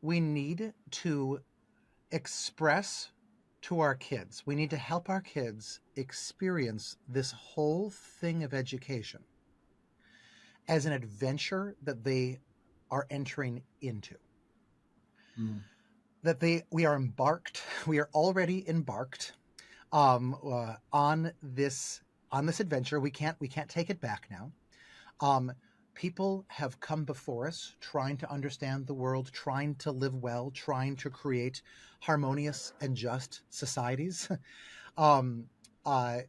we need to express to our kids, we need to help our kids experience this whole thing of education as an adventure that they are entering into. Mm. That we are embarked, we are already embarked on this adventure. We can't take it back now. Um, People have come before us trying to understand the world, trying to live well, trying to create harmonious and just societies. um, uh,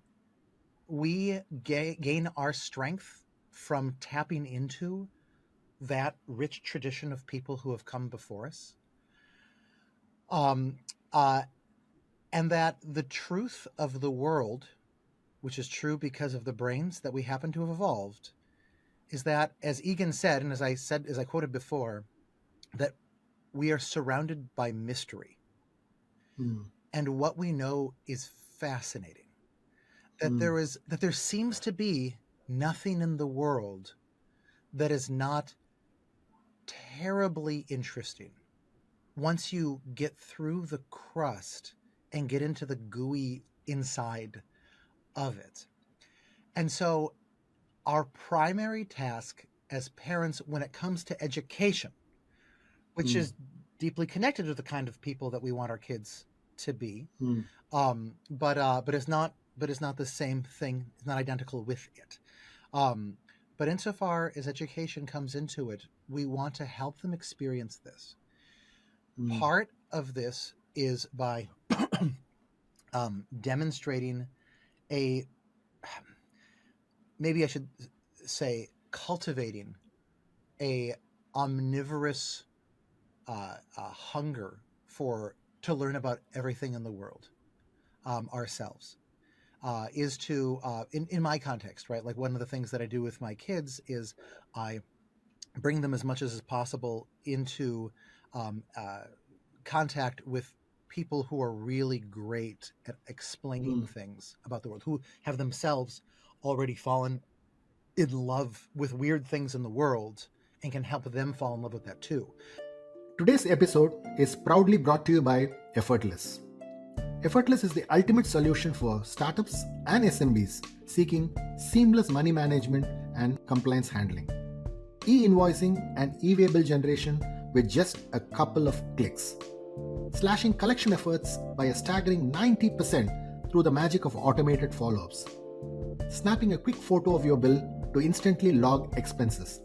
we gain our strength from tapping into that rich tradition of people who have come before us. Um, uh, and that the truth of the world, which is true because of the brains that we happen to have evolved, is that, as Egan said, and as I quoted before, that we are surrounded by mystery. Mm. And what we know is fascinating. Mm. That there seems to be nothing in the world that is not terribly interesting once you get through the crust and get into the gooey inside of it. And so our primary task as parents when it comes to education, which Mm. is deeply connected to the kind of people that we want our kids to be, Mm. but it's not the same thing. It's not identical with it. Um, but insofar as education comes into it, we want to help them experience this. Mm. Part of this is by demonstrating a, maybe I should say, cultivating a omnivorous hunger for to learn about everything in the world ourselves. Is to in my context, right? Like one of the things that I do with my kids is I bring them as much as possible into um, uh, contact with people who are really great at explaining Mm. things about the world, who have themselves already fallen in love with weird things in the world and can help them fall in love with that too. Today's episode is proudly brought to you by Effortless. Effortless is the ultimate solution for startups and SMBs seeking seamless money management and compliance handling, e-invoicing and e-way bill generation with just a couple of clicks, slashing collection efforts by a staggering 90% through the magic of automated follow-ups, snapping a quick photo of your bill to instantly log expenses.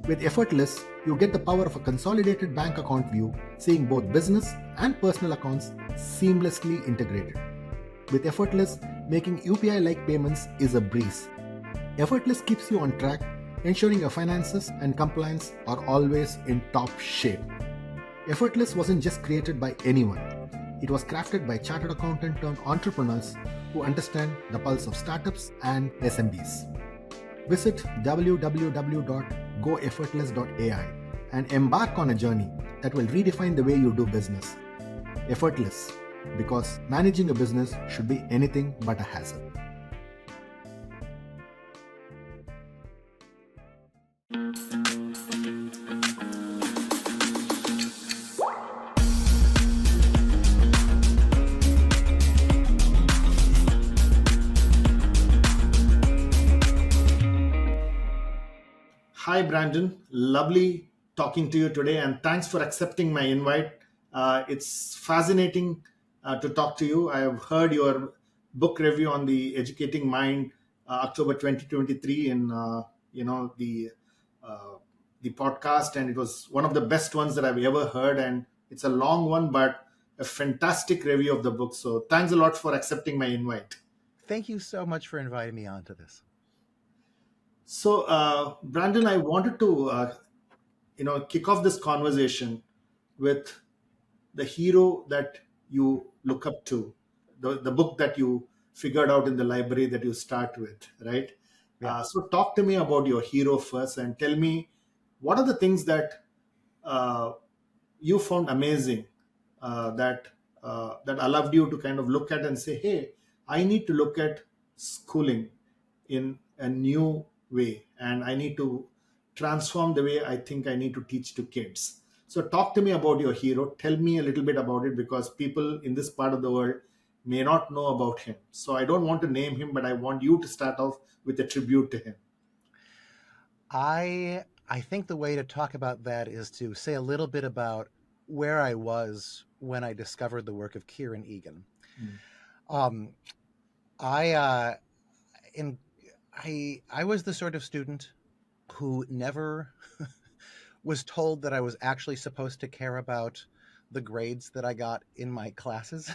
With Effortless, you get the power of a consolidated bank account view, seeing both business and personal accounts seamlessly integrated. With Effortless, making UPI-like payments is a breeze. Effortless keeps you on track, ensuring your finances and compliance are always in top shape. Effortless wasn't just created by anyone. It was crafted by chartered accountant turned entrepreneurs who understand the pulse of startups and SMBs. Visit www.goeffortless.ai and embark on a journey that will redefine the way you do business. Effortless, because managing a business should be anything but a hassle. Hi, Brandon. Lovely talking to you today, and thanks for accepting my invite. It's fascinating to talk to you. I have heard your book review on the Educating Mind, October 2023, in uh, the podcast, and it was one of the best ones that I've ever heard. And it's a long one, but a fantastic review of the book. So, thanks a lot for accepting my invite. Thank you so much for inviting me onto this. So, Brandon, I wanted to kick off this conversation with the hero that you look up to, the book that you figured out in the library that you start with, right? Yeah. So talk to me about your hero first and tell me what are the things that uh, you found amazing, that allowed you to kind of look at and say, hey, I need to look at schooling in a new way, and I need to transform the way I think I need to teach to kids. So talk to me about your hero. Tell me a little bit about it, because people in this part of the world may not know about him. So I don't want to name him, but I want you to start off with a tribute to him. I think the way to talk about that is to say a little bit about where I was when I discovered the work of Kieran Egan. Mm. Um, I in I was the sort of student who never was told that I was actually supposed to care about the grades that I got in my classes.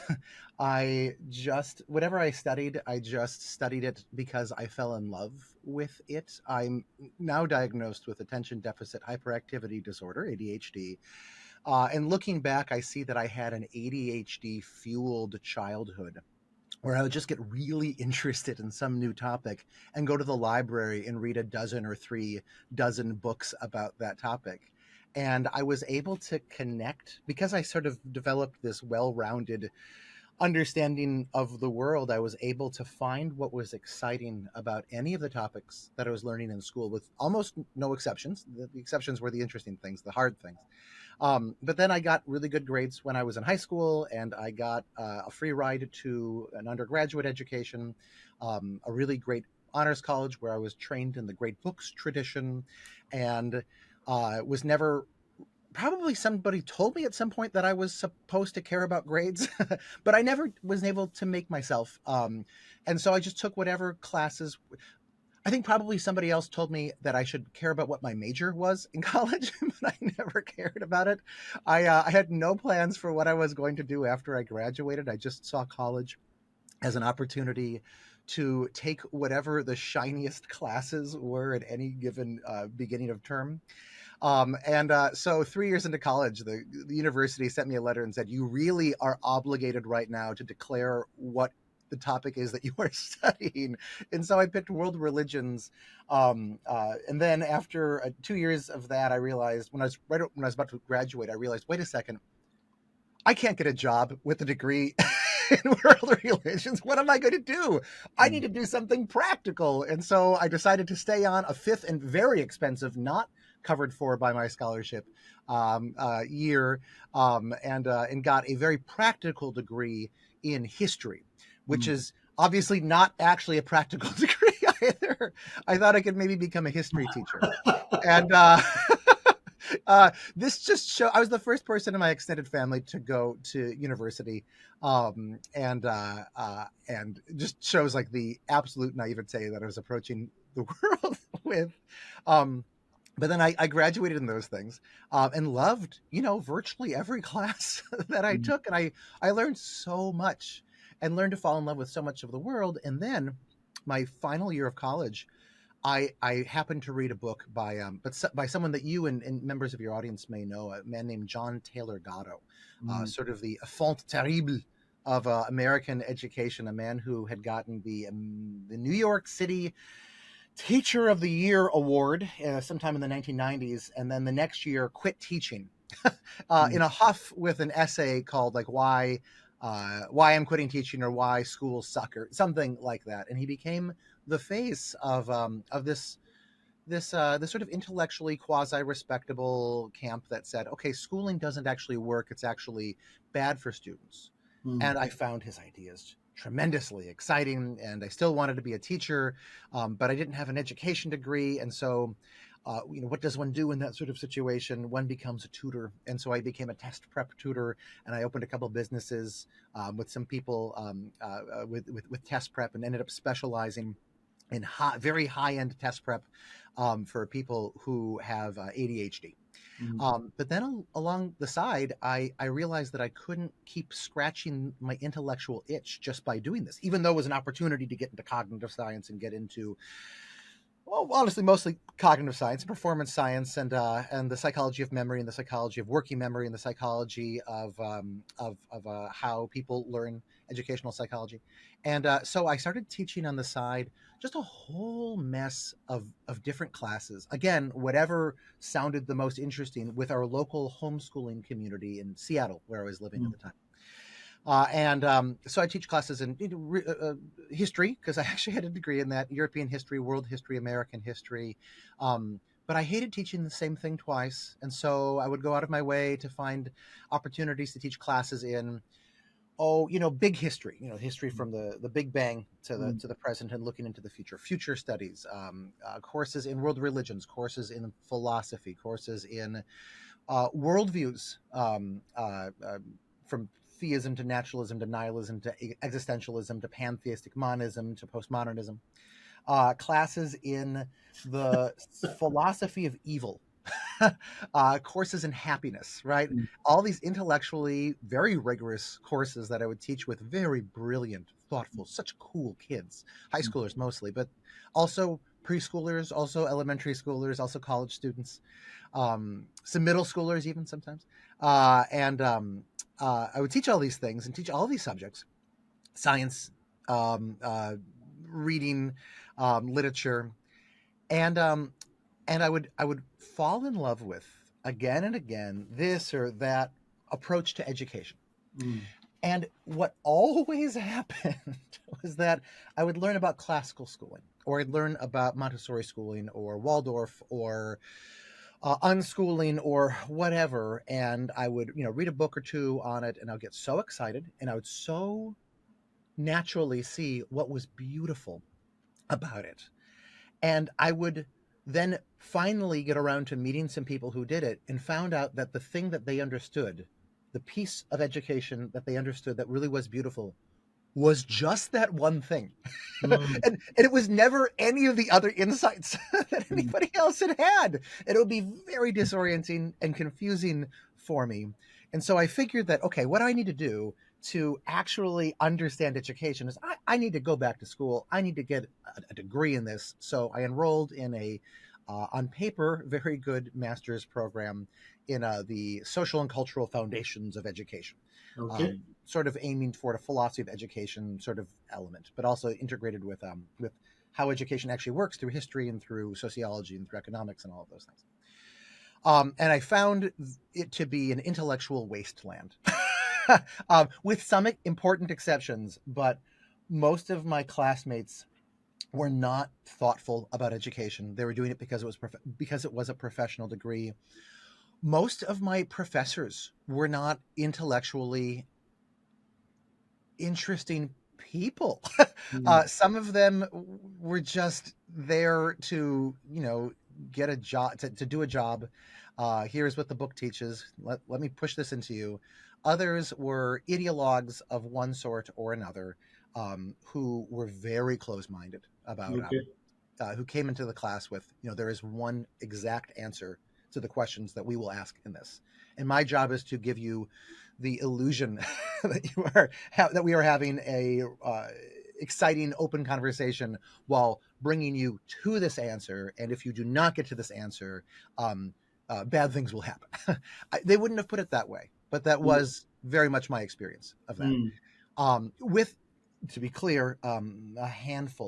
I just, whatever I just studied it because I fell in love with it. I'm now diagnosed with attention deficit hyperactivity disorder, ADHD. And looking back, I see that I had an ADHD fueled childhood where I would just get really interested in some new topic and go to the library and read a dozen or 3 dozen books about that topic. And I was able to connect because I sort of developed this well rounded understanding of the world. I was able to find what was exciting about any of the topics that I was learning in school, with almost no exceptions. The exceptions were the interesting things, the hard things. But then I got really good grades when I was in high school, and I got a free ride to an undergraduate education, a really great honors college where I was trained in the great books tradition, and was never. Probably somebody told me at some point that I was supposed to care about grades, but I never was able to make myself. And so I just took whatever classes. I think probably somebody else told me that I should care about what my major was in college, but I never cared about it. I had no plans for what I was going to do after I graduated. I just saw college as an opportunity to take whatever the shiniest classes were at any given beginning of term. So 3 years into college, the university sent me a letter and said, "You really are obligated right now to declare what the topic is that you are studying." And so I picked world religions. And then after 2 years of that, I realized when I was about to graduate, I realized, wait a second, I can't get a job with a degree in world religions. What am I going to do? I need Mm. to do something practical. And so I decided to stay on a fifth and very expensive, not covered for by my scholarship year, and got a very practical degree in history, which Mm. is obviously not actually a practical degree either. I thought I could maybe become a history teacher. And this just show I was the first person in my extended family to go to university, and just shows like the absolute naivete that I was approaching the world with. Um, but then I graduated in those things, and loved, virtually every class that I Mm. took, and I learned so much and learned to fall in love with so much of the world. And then my final year of college, I happened to read a book by someone that you and members of your audience may know, a man named John Taylor Gatto, Mm. sort of the enfant terrible of American education, a man who had gotten the New York City Teacher of the Year award sometime in the 1990s, and then the next year quit teaching in Mm. a huff with an essay called like why I'm quitting teaching, or why schools suck, or something like that. And he became the face of this sort of intellectually quasi respectable camp that said, okay, schooling doesn't actually work; it's actually bad for students. Mm. And I found his ideas tremendously exciting, and I still wanted to be a teacher, but I didn't have an education degree, and so. What does one do in that sort of situation? One becomes a tutor, and so I became a test prep tutor, and I opened a couple of businesses with some people with test prep, and ended up specializing in very high end test prep for people who have ADHD. Mm. But then along the side, I realized that I couldn't keep scratching my intellectual itch just by doing this, even though it was an opportunity to get into cognitive science and get into, well, honestly, mostly cognitive science and performance science, and the psychology of memory, and the psychology of working memory, and the psychology of how people learn educational psychology. And so I started teaching on the side just a whole mess of different classes. Again, whatever sounded the most interesting with our local homeschooling community in Seattle, where I was living at Mm. the time. So I teach classes in history, because I actually had a degree in that: European history, world history, American history, but I hated teaching the same thing twice. And so I would go out of my way to find opportunities to teach classes in, big history, history from the Big Bang Mm. to the present and looking into the future studies, courses in world religions, courses in philosophy, courses in worldviews, from theism to naturalism to nihilism to existentialism to pantheistic monism to postmodernism, classes in the philosophy of evil, courses in happiness, right? Mm. All these intellectually very rigorous courses that I would teach with very brilliant, thoughtful, such cool kids, high Mm. schoolers mostly, but also preschoolers, also elementary schoolers, also college students, some middle schoolers even sometimes. And I would teach all these things and teach all these subjects: science, um, uh, reading, literature, and I would fall in love with, again and again, this or that approach to education. Mm. And what always happened was that I would learn about classical schooling, or I'd learn about Montessori schooling, or Waldorf, or unschooling, or whatever, and I would read a book or two on it, and I'd get so excited, and I would so naturally see what was beautiful about it. And I would then finally get around to meeting some people who did it and found out that the thing that they understood, the piece of education that they understood that really was beautiful, was just that one thing. Mm. And it was never any of the other insights that Mm. anybody else had had. And it would be very disorienting and confusing for me. And so I figured that, okay, what I need to do to actually understand education is I need to go back to school. I need to get a degree in this. So I enrolled in on paper, very good master's program in the social and cultural foundations of education, Okay. sort of aiming toward a philosophy of education sort of element, but also integrated with how education actually works through history and through sociology and through economics and all of those things. And I found it to be an intellectual wasteland, with some important exceptions. But most of my classmates were not thoughtful about education. They were doing it because because it was a professional degree. Most of my professors were not intellectually interesting people. Mm. Some of them were just there to, get a job, to do a job. Here's what the book teaches. Let me push this into you. Others were ideologues of one sort or another, who were very close minded about, Okay. who came into the class with, there is one exact answer to the questions that we will ask in this. And my job is to give you the illusion that we are having a exciting, open conversation while bringing you to this answer. And if you do not get to this answer, bad things will happen. They wouldn't have put it that way, but that Mm. was very much my experience of that. Mm. With, to be clear, a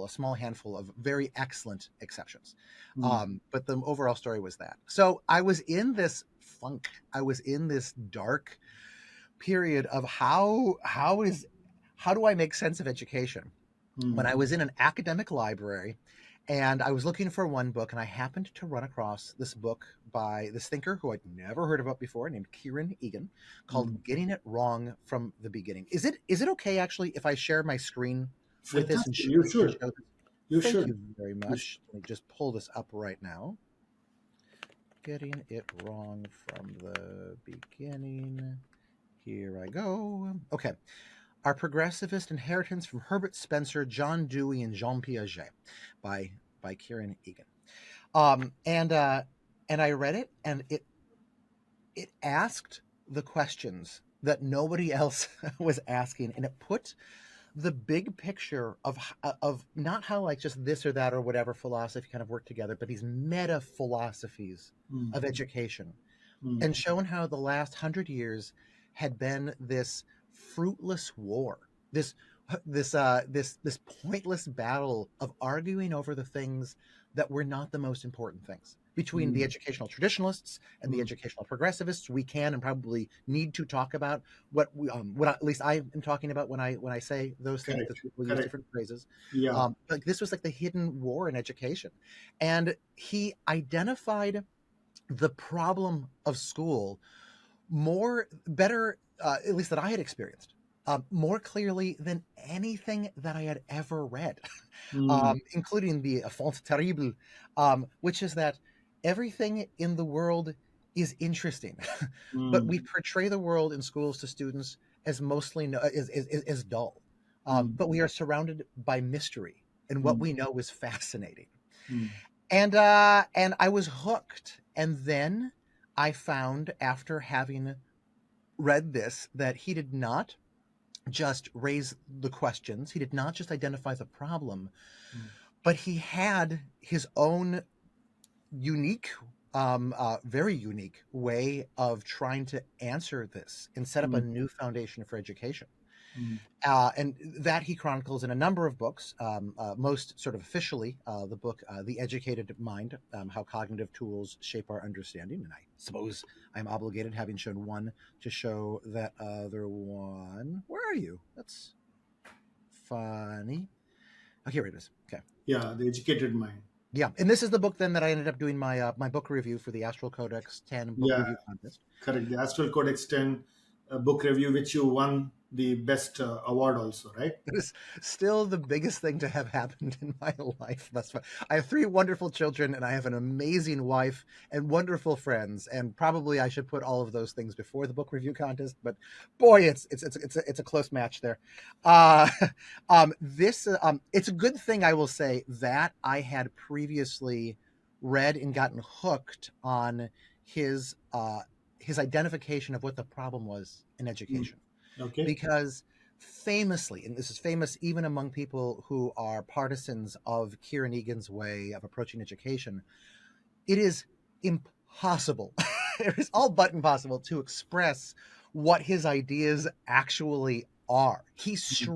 small handful of very excellent exceptions. Mm. But the overall story was that. So I was in this funk. I was in this dark period of how do I make sense of education? When Mm. I was in an academic library and I was looking for one book, and I happened to run across this book by this thinker who I'd never heard about before, named Kieran Egan, Mm. called Getting It Wrong from the Beginning. Is it okay actually if I share my screen with this and, Fantastic. You and should. show this? You Thank should. you very You should. much. Let me just pull this up right now. Getting It Wrong from the Beginning. Here I go. Okay. Our Progressivist Inheritance from Herbert Spencer, John Dewey, and Jean Piaget by Kieran Egan. And I read it, and it asked the questions that nobody else was asking, and it put the big picture of not how like just this or that or whatever philosophy kind of work together, but these meta philosophies Mm. of education, Mm. and shown how the last 100 years had been this fruitless war, this pointless battle of arguing over the things that were not the most important things. between the mm, educational traditionalists and the mm. educational progressivists. We can and probably need to talk about at least I am talking about when I say those things, Correct. because people use Correct. different phrases. Yeah. Like this was like the hidden war in education, and he identified the problem of school more better, at least that I had experienced, more clearly than anything that I had ever read, Mm, including the Enfant Terrible, which is that everything in the world is interesting, but we mm, portray the world in schools to students as mostly as dull. mm, But we are surrounded by mystery, and what mm, we know is fascinating. mm, And I was hooked. And then I found, after having read this, that he did not just raise the questions, he did not just identify the problem, mm, but he had his own unique, very unique way of trying to answer this and set up a mm, new foundation for education. mm. And that he chronicles in a number of books, most sort of officially, the book The Educated Mind, How Cognitive Tools Shape Our Understanding. And I suppose I'm obligated, having shown one, to show that other one. Where are you? That's funny. Oh, here it is. Okay. Yeah, the educated mind. Yeah. And this is the book then that I ended up doing my book review for the Astral Codex 10 book Yeah, review contest. correct. The Astral Codex 10 book review, which you won the best award also, right? It is still the biggest thing to have happened in my life thus far. I have three wonderful children, and I have an amazing wife and wonderful friends. And probably I should put all of those things before the book review contest. But boy, it's a close match there. Uh, it's a good thing, I will say, that I had previously read and gotten hooked on his uh, his identification of what the problem was in Mm. education, Okay. because famously, and this is famous even among people who are partisans of Kieran Egan's way of approaching education, it is impossible. It is all but impossible to express what his ideas actually are. Mm,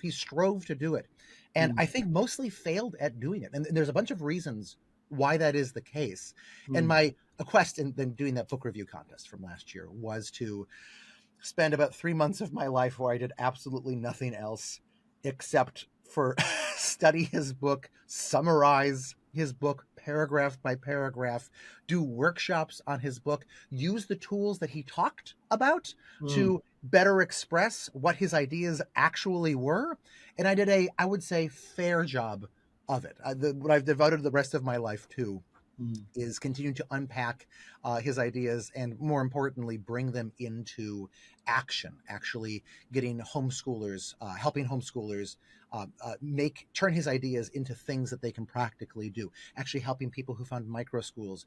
He strove to do it. And mm, I think mostly failed at doing it. And there's a bunch of reasons why that is the case. And mm, my quest in then doing that book review contest from last year was to spend about 3 months of my life where I did absolutely nothing else except for study his book, summarize his book paragraph by paragraph, do workshops on his book, use the tools that he talked about mm, to better express what his ideas actually were. And I did I would say, fair job of it. What I've devoted the rest of my life to mm. is continuing to unpack his ideas and, more importantly, bring them into action. Actually, getting homeschoolers, helping homeschoolers turn his ideas into things that they can practically do. Actually, helping people who found micro schools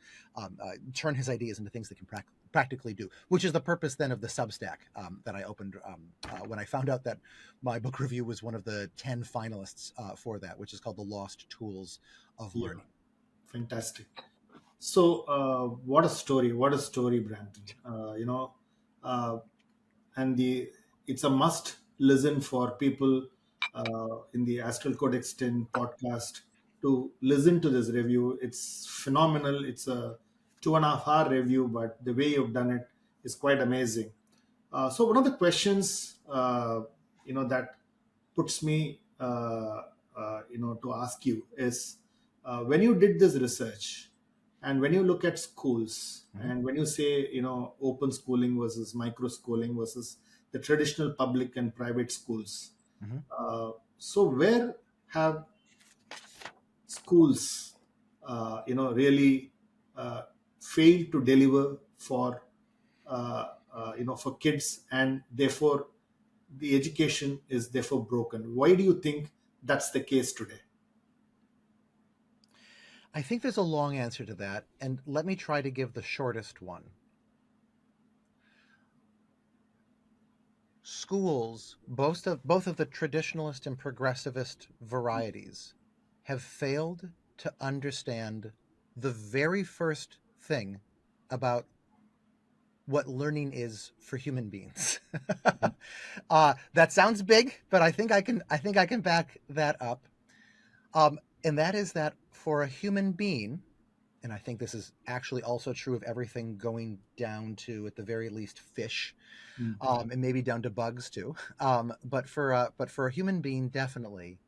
turn his ideas into things they can practically do, which is the purpose then of the Substack that I opened when I found out that my book review was one of the 10 finalists for that, which is called The Lost Tools of Yeah, Learning. fantastic. So, what a story! What a story, Brandon. Uh, and the it's a must listen for people in the Astral Codex 10 podcast to listen to this review. It's phenomenal. It's a 2.5 hour review, but the way you've done it is quite amazing. So one of the questions that puts me to ask you is, when you did this research and when you look at schools Mhm. and when you say open schooling versus micro schooling versus the traditional public and private schools, Mhm. so where have schools really uh, failed to deliver for for kids, and therefore the education is therefore broken? Why do you think that's the case today? I think there's a long answer to that, and let me try to give the shortest one. Schools, both of the traditionalist and progressivist varieties, have failed to understand the very first thing about what learning is for human beings. That sounds big, but I can back that up. And that is that for a human being, and I think this is actually also true of everything going down to, at the very least, fish, Mm. and maybe down to bugs too. But for a human being, definitely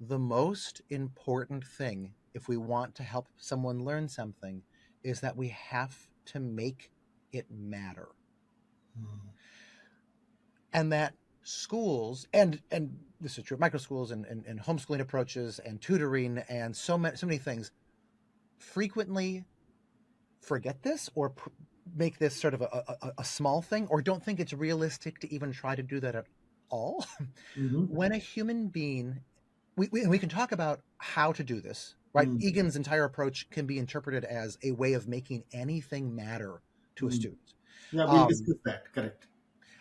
the most important thing, if we want to help someone learn something, is that we have to make it matter. Mm. And that schools, and this is true of micro schools and homeschooling approaches and tutoring and so many things, frequently forget this or make this sort of a small thing, or don't think it's realistic to even try to do that at all. Mhm. When a human being, we can talk about how to do this, right? Mm. Egan's entire approach can be interpreted as a way of making anything matter to a Mm. student. Yeah, we'll Um, discuss that. Correct.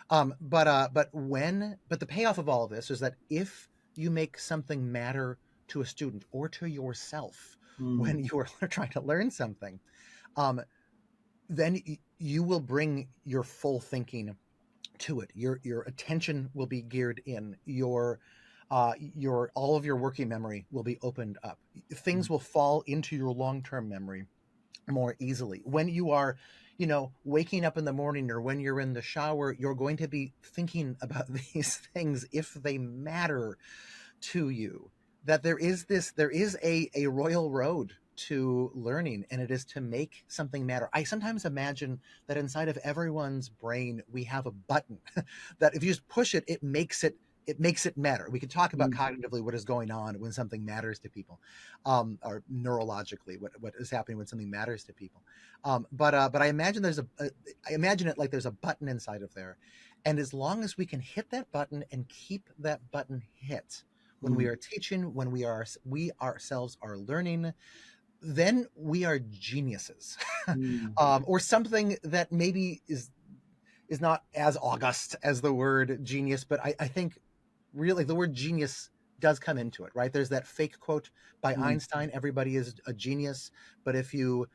but the payoff of all of this is that if you make something matter to a student or to yourself Mm. when you are trying to learn something, um, then you will bring your full thinking to it. Your attention will be geared in. Your all of your working memory will be opened up. Mm. Things will fall into your long-term memory more easily. When you are, waking up in the morning or when you're in the shower, you're going to be thinking about these things if they matter to you. That there is a royal road to learning, and it is to make something matter. I sometimes imagine that inside of everyone's brain we have a button that if you just push it, it makes it matter. We could talk about Mm. cognitively what is going on when something matters to people, or neurologically what is happening when something matters to people. But I imagine I imagine it like there's a button inside of there, and as long as we can hit that button and keep that button hit when we Mm. are teaching, when we ourselves are learning, then we are geniuses, Mm. or something that maybe is not as august as the word genius, but I think really the word genius does come into it, right? There's that fake quote by Mm. Einstein: "Everybody is a genius," but if you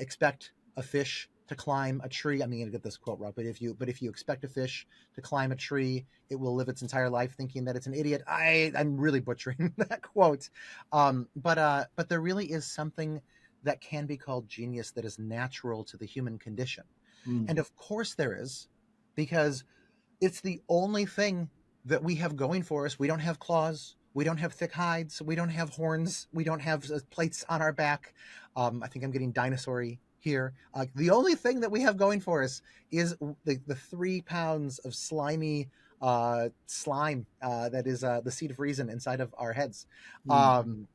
expect a fish to climb a tree, I'm going to get this quote wrong, but if you expect a fish to climb a tree, it will live its entire life thinking that it's an idiot. I'm really butchering that quote, but there really is something that can be called genius that is natural to the human condition, Mm. and of course there is, because it's the only thing that we have going for us. We don't have claws. We don't have thick hides. We don't have horns. We don't have plates on our back. I think I'm getting dinosaur-y here. The only thing that we have going for us is the 3 pounds of slimy slime that is the seed of reason inside of our heads. Mm.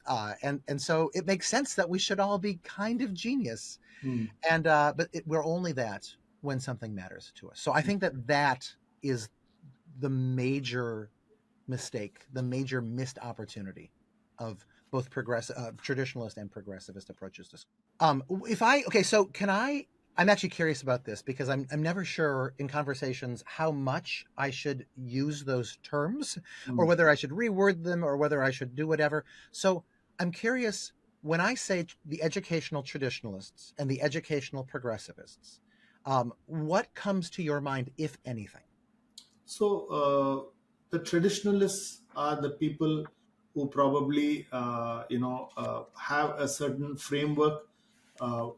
And so it makes sense that we should all be kind of genius. Mm. But we're only that when something matters to us. So I think that is the major mistake, the major missed opportunity of both traditionalist and progressivist approaches to school. If I okay, so can I? I'm actually curious about this because I'm never sure in conversations how much I should use those terms, or Mm. whether I should reword them, or whether I should do whatever. So I'm curious, when I say the educational traditionalists and the educational progressivists, what comes to your mind, if anything? So the traditionalists are the people who probably have a certain framework, uh,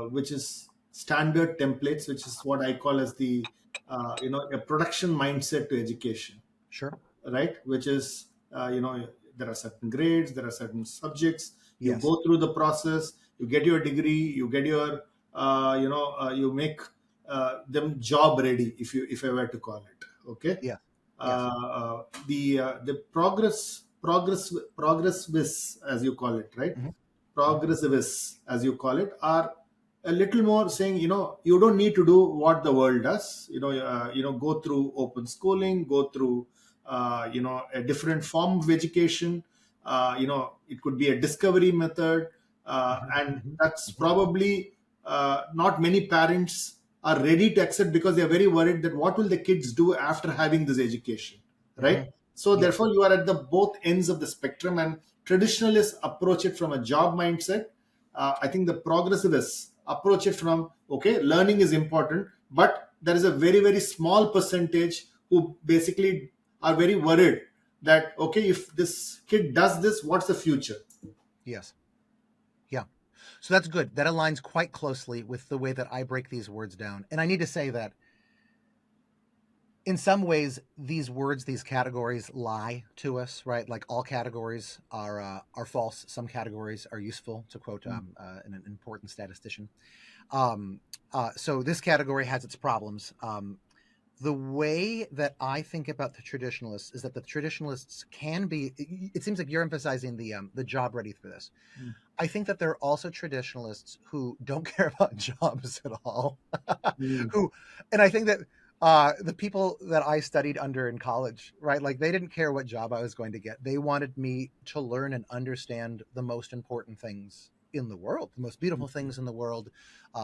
which is standard templates, which is what I call as the a production mindset to education, Sure. right? Which is there are certain grades, there are certain subjects. You Yes. go through the process, you get your degree, you get your you make them job ready, if I were to call it. Okay. Yes. Yes. The progressivists, as you call it, right? Hmm. Hmm. Progressivists, as you call it, are a little more saying, you don't need to do what the world does. Go through open schooling, go through a different form of education. It could be a discovery method, Hmm. and Hmm. that's Hmm. probably not many parents are ready to accept, because they're very worried that what will the kids do after having this education, Hmm. right? So Yes. therefore you are at the both ends of the spectrum, and traditionalists approach it from a job mindset. I think the progressivists approach it from, okay, learning is important, but there is a very, very small percentage who basically are very worried that, okay, if this kid does this, what's the future? Yes. Yeah. So that's good. That aligns quite closely with the way that I break these words down. And I need to say that in some ways, these words, these categories lie to us, right? Like all categories are false. Some categories are useful, to quote Mm, an important statistician. Um, so this category has its problems. The way that I think about the traditionalists is that the traditionalists can be. It seems like you're emphasizing the job ready for this. mm, I think that there are also traditionalists who don't care about jobs at all. mm, who, and I think that the people that I studied under in college, right, like they didn't care what job I was going to get. They wanted me to learn and understand the most important things in the world, the most beautiful things in the world,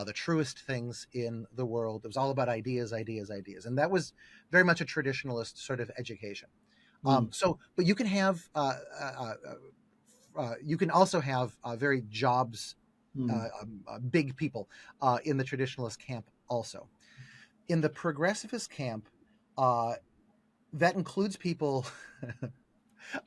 the truest things in the world. It was all about ideas, ideas, ideas, and that was very much a traditionalist sort of education. mm, But you can also have very jobs, mm, big people in the traditionalist camp also. In the progressivist camp, uh, that includes people.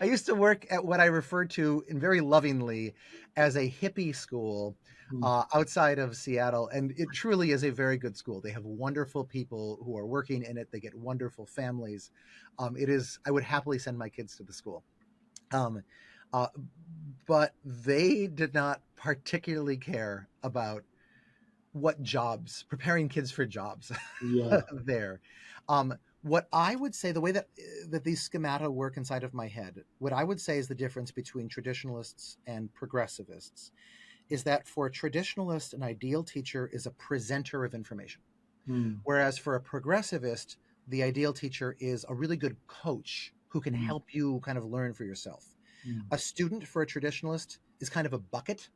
I used to work at what I refer to in very lovingly as a hippie school mm, outside of Seattle. And it truly is a very good school. They have wonderful people who are working in it, they get wonderful families. I would happily send my kids to the school. Um, uh, but they did not particularly care about what jobs, preparing kids for jobs yeah. there. What I would say, the way that these schemata work inside of my head, what I would say is the difference between traditionalists and progressivists is that for a traditionalist, an ideal teacher is a presenter of information. Mm, Whereas for a progressivist, the ideal teacher is a really good coach who can mm, help you kind of learn for yourself. mm, A student for a traditionalist is kind of a bucket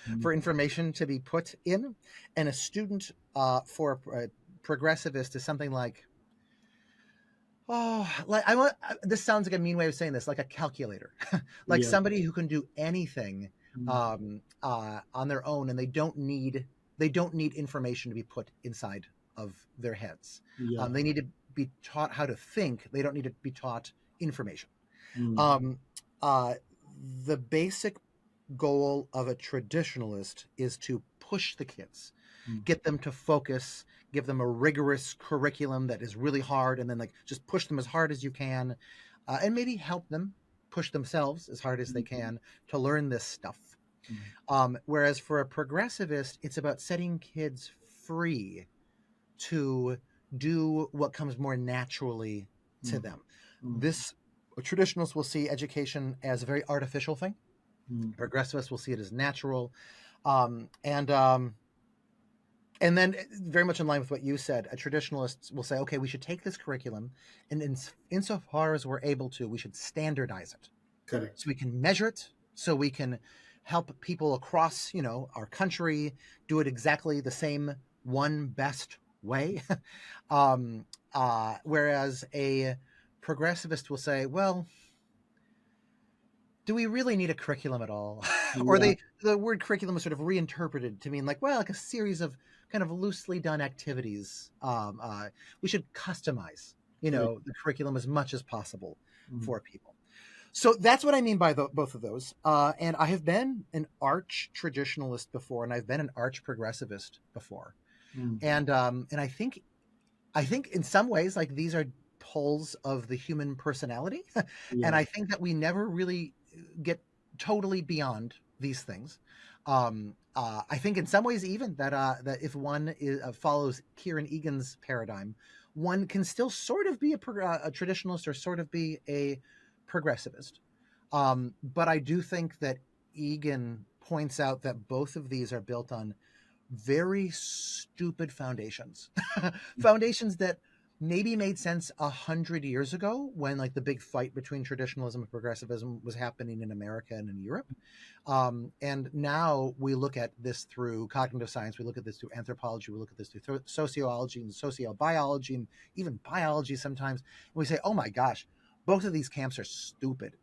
mm, for information to be put in, and a student for a progressivist is something like, oh, like I want. This sounds like a mean way of saying this, like a calculator, like yeah. somebody who can do anything Mm, on their own, and they don't need information to be put inside of their heads. yeah. They need to be taught how to think. They don't need to be taught information. Mm, Um, uh, the basic goal of a traditionalist is to push the kids, mm, get them to focus, give them a rigorous curriculum that is really hard, and then like just push them as hard as you can, and maybe help them push themselves as hard as they mm, can to learn this stuff. mm, Whereas for a progressivist, it's about setting kids free to do what comes more naturally to mm, them. mm, This Traditionalists will see education as a very artificial thing. mm, Progressivists will see it as natural, um, and um, and then very much in line with what you said, a traditionalist will say, okay, we should take this curriculum, and insofar as we're able to, we should standardize it so correct. we can measure it, so we can help people across, our country do it exactly the same one best way. um, Whereas a progressivist will say, well, do we really need a curriculum at all? Or Yeah. the word curriculum is sort of reinterpreted to mean like, well, like a series of kind of loosely done activities. We should customize, Correct. the curriculum as much as possible Mm, for people. So that's what I mean by both of those. And I have been an arch traditionalist before, and I've been an arch progressivist before. mm, And I think in some ways, like these are poles of the human personality, and yeah. I think that we never really get totally beyond these things. I think in some ways, even that if one follows Kieran Egan's paradigm, one can still sort of be a traditionalist or sort of be a progressivist. But I do think that Egan points out that both of these are built on very stupid foundations, foundations that maybe made sense 100 years ago when like the big fight between traditionalism and progressivism was happening in America and in Europe. And now we look at this through cognitive science, we look at this through anthropology, we look at this through sociology and sociobiology and even biology sometimes. And we say, oh my gosh, both of these camps are stupid.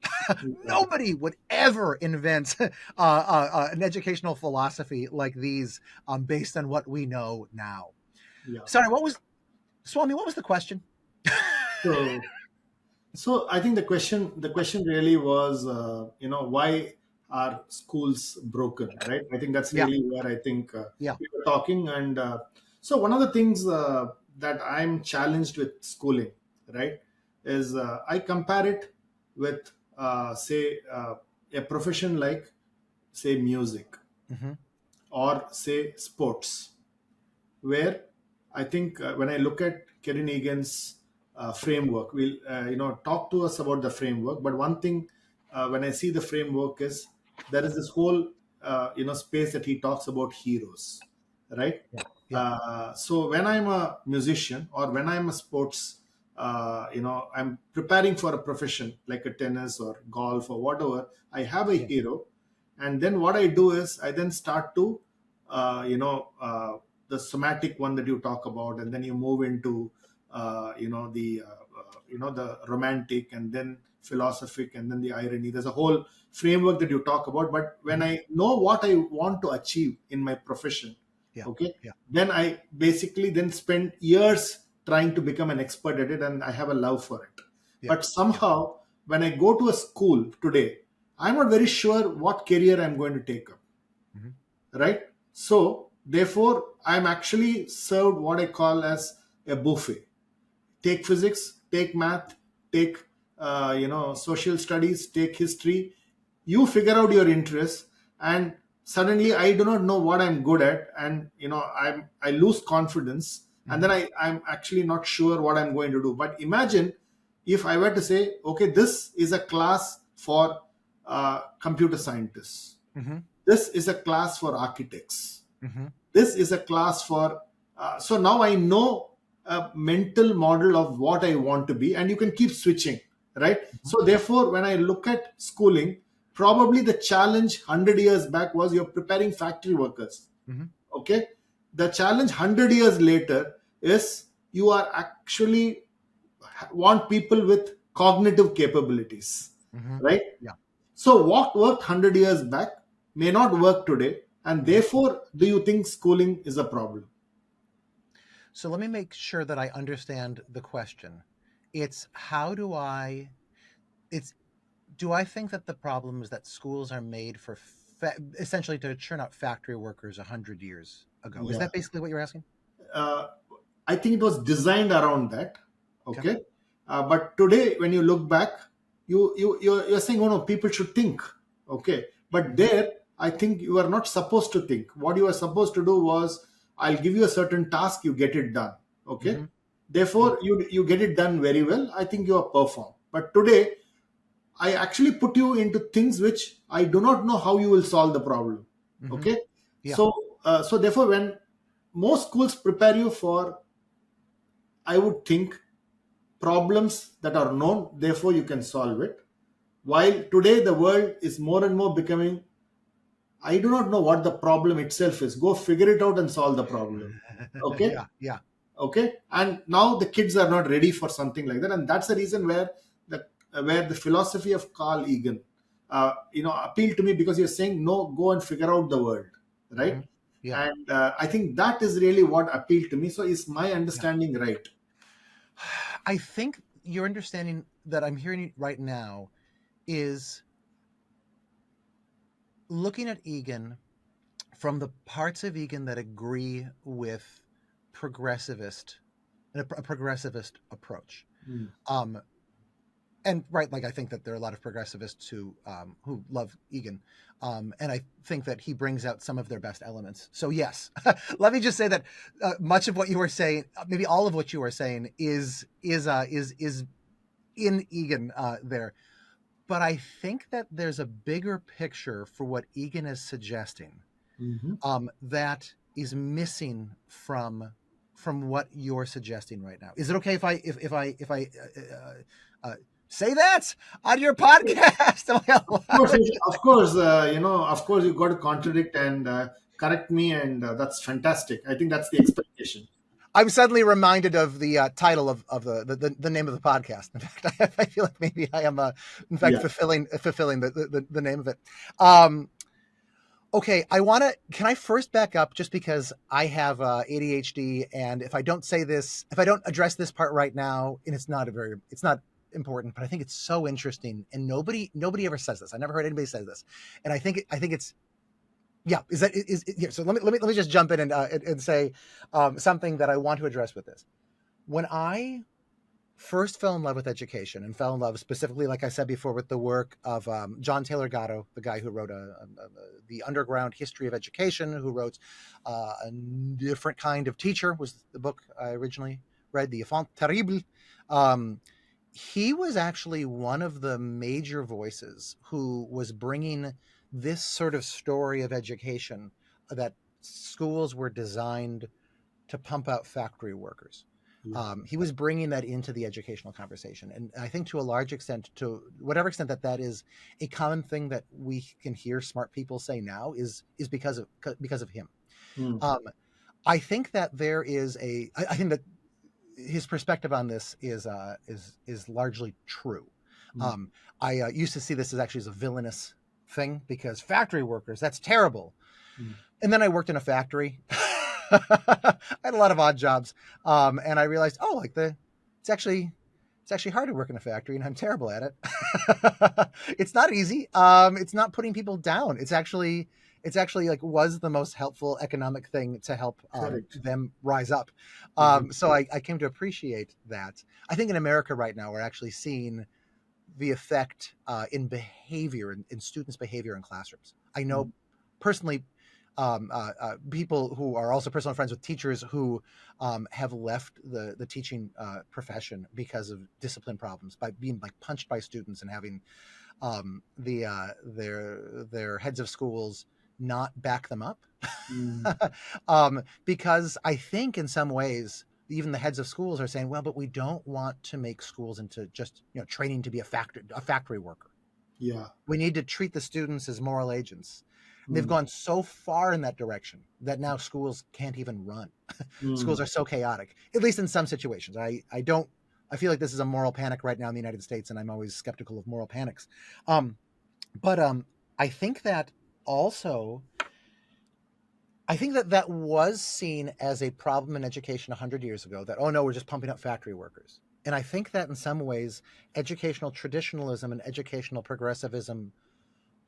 Yeah. Nobody would ever invent an educational philosophy like these based on what we know now. Yeah. Sorry, Swami, what was the question? So, so I think the question really was, why are schools broken, right? I think that's Yeah. really where I think Yeah. we were talking. And so one of the things that I'm challenged with schooling, right, is I compare it with, say, a profession like, say, music, Mm-hmm. or say sports, where I think when I look at Kieran Egan's framework, we'll talk to us about the framework. But one thing, when I see the framework, is there is this whole space that he talks about heroes, right? Yeah. Yeah. So when I'm a musician, or when I'm a sports, I'm preparing for a profession like a tennis or golf or whatever, I have a Yeah. hero. And then what I do is I then start to the somatic one that you talk about, and then you move into the romantic, and then philosophic, and then the irony. There's a whole framework that you talk about. But when Mm-hmm. I know what I want to achieve in my profession, Yeah. okay, Yeah. then I basically then spend years trying to become an expert at it, and I have a love for it. Yeah. But Yeah. somehow, when I go to a school today, I'm not very sure what career I'm going to take up, Mm-hmm. right? So therefore I'm actually served what I call as a buffet. Take physics, take math, take social studies, take history. You figure out your interests, and suddenly I do not know what I'm good at, and I lose confidence, and Mm-hmm. then I'm actually not sure what I'm going to do. But imagine if I were to say, okay, this is a class for computer scientists, Mm-hmm. this is a class for architects, Mm-hmm. this is a class for so now I know a mental model of what I want to be, and you can keep switching, right? Mm-hmm. So therefore, when I look at schooling, probably the challenge 100 years back was you're preparing factory workers, Mm-hmm. okay? The challenge 100 years later is you are actually want people with cognitive capabilities, Mm-hmm. right? Yeah. So what worked 100 years back may not work today, and Mm-hmm. therefore, do you think schooling is a problem? So let me make sure that I understand the question. It's how do I, it's, do I think that the problem is that schools are made for essentially to churn out factory workers 100 years ago? Is Yeah. that basically what you're asking? Uh, I think it was designed around that. Okay. Okay. But today, when you look back, you're saying, oh no, people should think. Okay. But Mm-hmm. there, I think you are not supposed to think. What you are supposed to do was, I'll give you a certain task, you get it done. Okay. Mm-hmm. Yeah. Therefore, you get it done very well. I think you are perform. But today, I actually put you into things which I do not know how you will solve the problem. Mm-hmm. Okay. Yeah. So therefore, when most schools prepare you for, I would think, problems that are known, therefore you can solve it. While today the world is more and more becoming, I do not know what the problem itself is. Go figure it out and solve the problem. Okay. Yeah. Yeah. Okay. And now the kids are not ready for something like that, and that's the reason where the philosophy of Carl Egan appealed to me, because you're saying, no, go and figure out the world, Mm-hmm. right? Yeah. And I think that is really what appealed to me. So is my Yeah. understanding right? I think your understanding that I'm hearing right now is looking at Egan from the parts of Egan that agree with progressivist a progressivist approach. Mm. Um, and right, like I think that there are a lot of progressivists who love Egan, and I think that he brings out some of their best elements. So yes, let me just say that much of what you were saying, maybe all of what you were saying, is in Egan there. But I think that there's a bigger picture for what Egan is suggesting Mhm. that is missing from what you're suggesting right now. Is it okay if I say that on your podcast? Am I Of course, allowed? of course, of course, you got to contradict and correct me, and that's fantastic. I think that's the expectation. I'm suddenly reminded of the title of the name of the podcast. In fact, I feel like maybe I am, in fact, Yeah, fulfilling the name of it. Um, Okay, I want to. Can I first back up just because I have ADHD, and if I don't say this, if I don't address this part right now, and it's not important, but I think it's so interesting, and nobody ever says this. I never heard anybody say this, and I think it's yeah. Yeah, so let me just jump in and say something that I want to address with this. When I first fell in love with education and fell in love specifically, like I said before, with the work of John Taylor Gatto, the guy who wrote the Underground History of Education, who wrote A Different Kind of Teacher, was the book I originally read, the Enfant Terrible. He was actually one of the major voices who was bringing this sort of story of education, that schools were designed to pump out factory workers. He was bringing that into the educational conversation. And I think to a large extent, to whatever extent that is a common thing that we can hear smart people say now, is because of him. Mm. I think that I think that his perspective on this is largely true. Mm. I used to see this as a villainous thing, because factory workers, that's terrible. Mm. And then I worked in a factory. I had a lot of odd jobs, and I realized, it's actually hard to work in a factory, and I'm terrible at it. It's not easy. It's not putting people down. It's actually like was the most helpful economic thing to help them rise up. So I came to appreciate that. I think in America right now, we're actually seeing the effect in behavior, in students' behavior in classrooms. I know personally people who are also personal friends with teachers who have left the teaching profession because of discipline problems, by being like punched by students and having their heads of schools not back them up. Because I think in some ways even the heads of schools are saying, well, but we don't want to make schools into just training to be a factory worker. Yeah, we need to treat the students as moral agents. They've gone so far in that direction that now schools can't even run. Schools are so chaotic, at least in some situations. I feel like this is a moral panic right now in the United States, and I'm always skeptical of moral panics. But I think that also, I think that was seen as a problem in education 100 years ago, that, oh no, we're just pumping up factory workers. And I think that in some ways, educational traditionalism and educational progressivism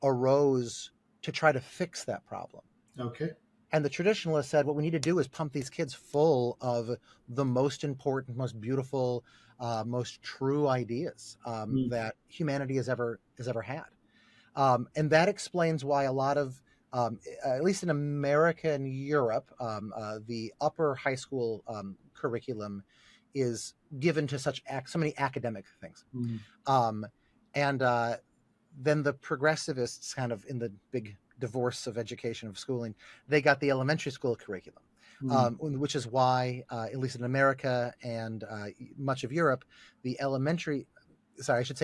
arose to try to fix that problem. Okay. And the traditionalists said, what we need to do is pump these kids full of the most important, most beautiful, most true ideas that humanity has ever had. And that explains why a lot of, at least in America and Europe, the upper high school curriculum is given to so many academic things. And then the progressivists, kind of in the big divorce of education, of schooling, they got the elementary school curriculum, which is why, at least in America and much of Europe, I should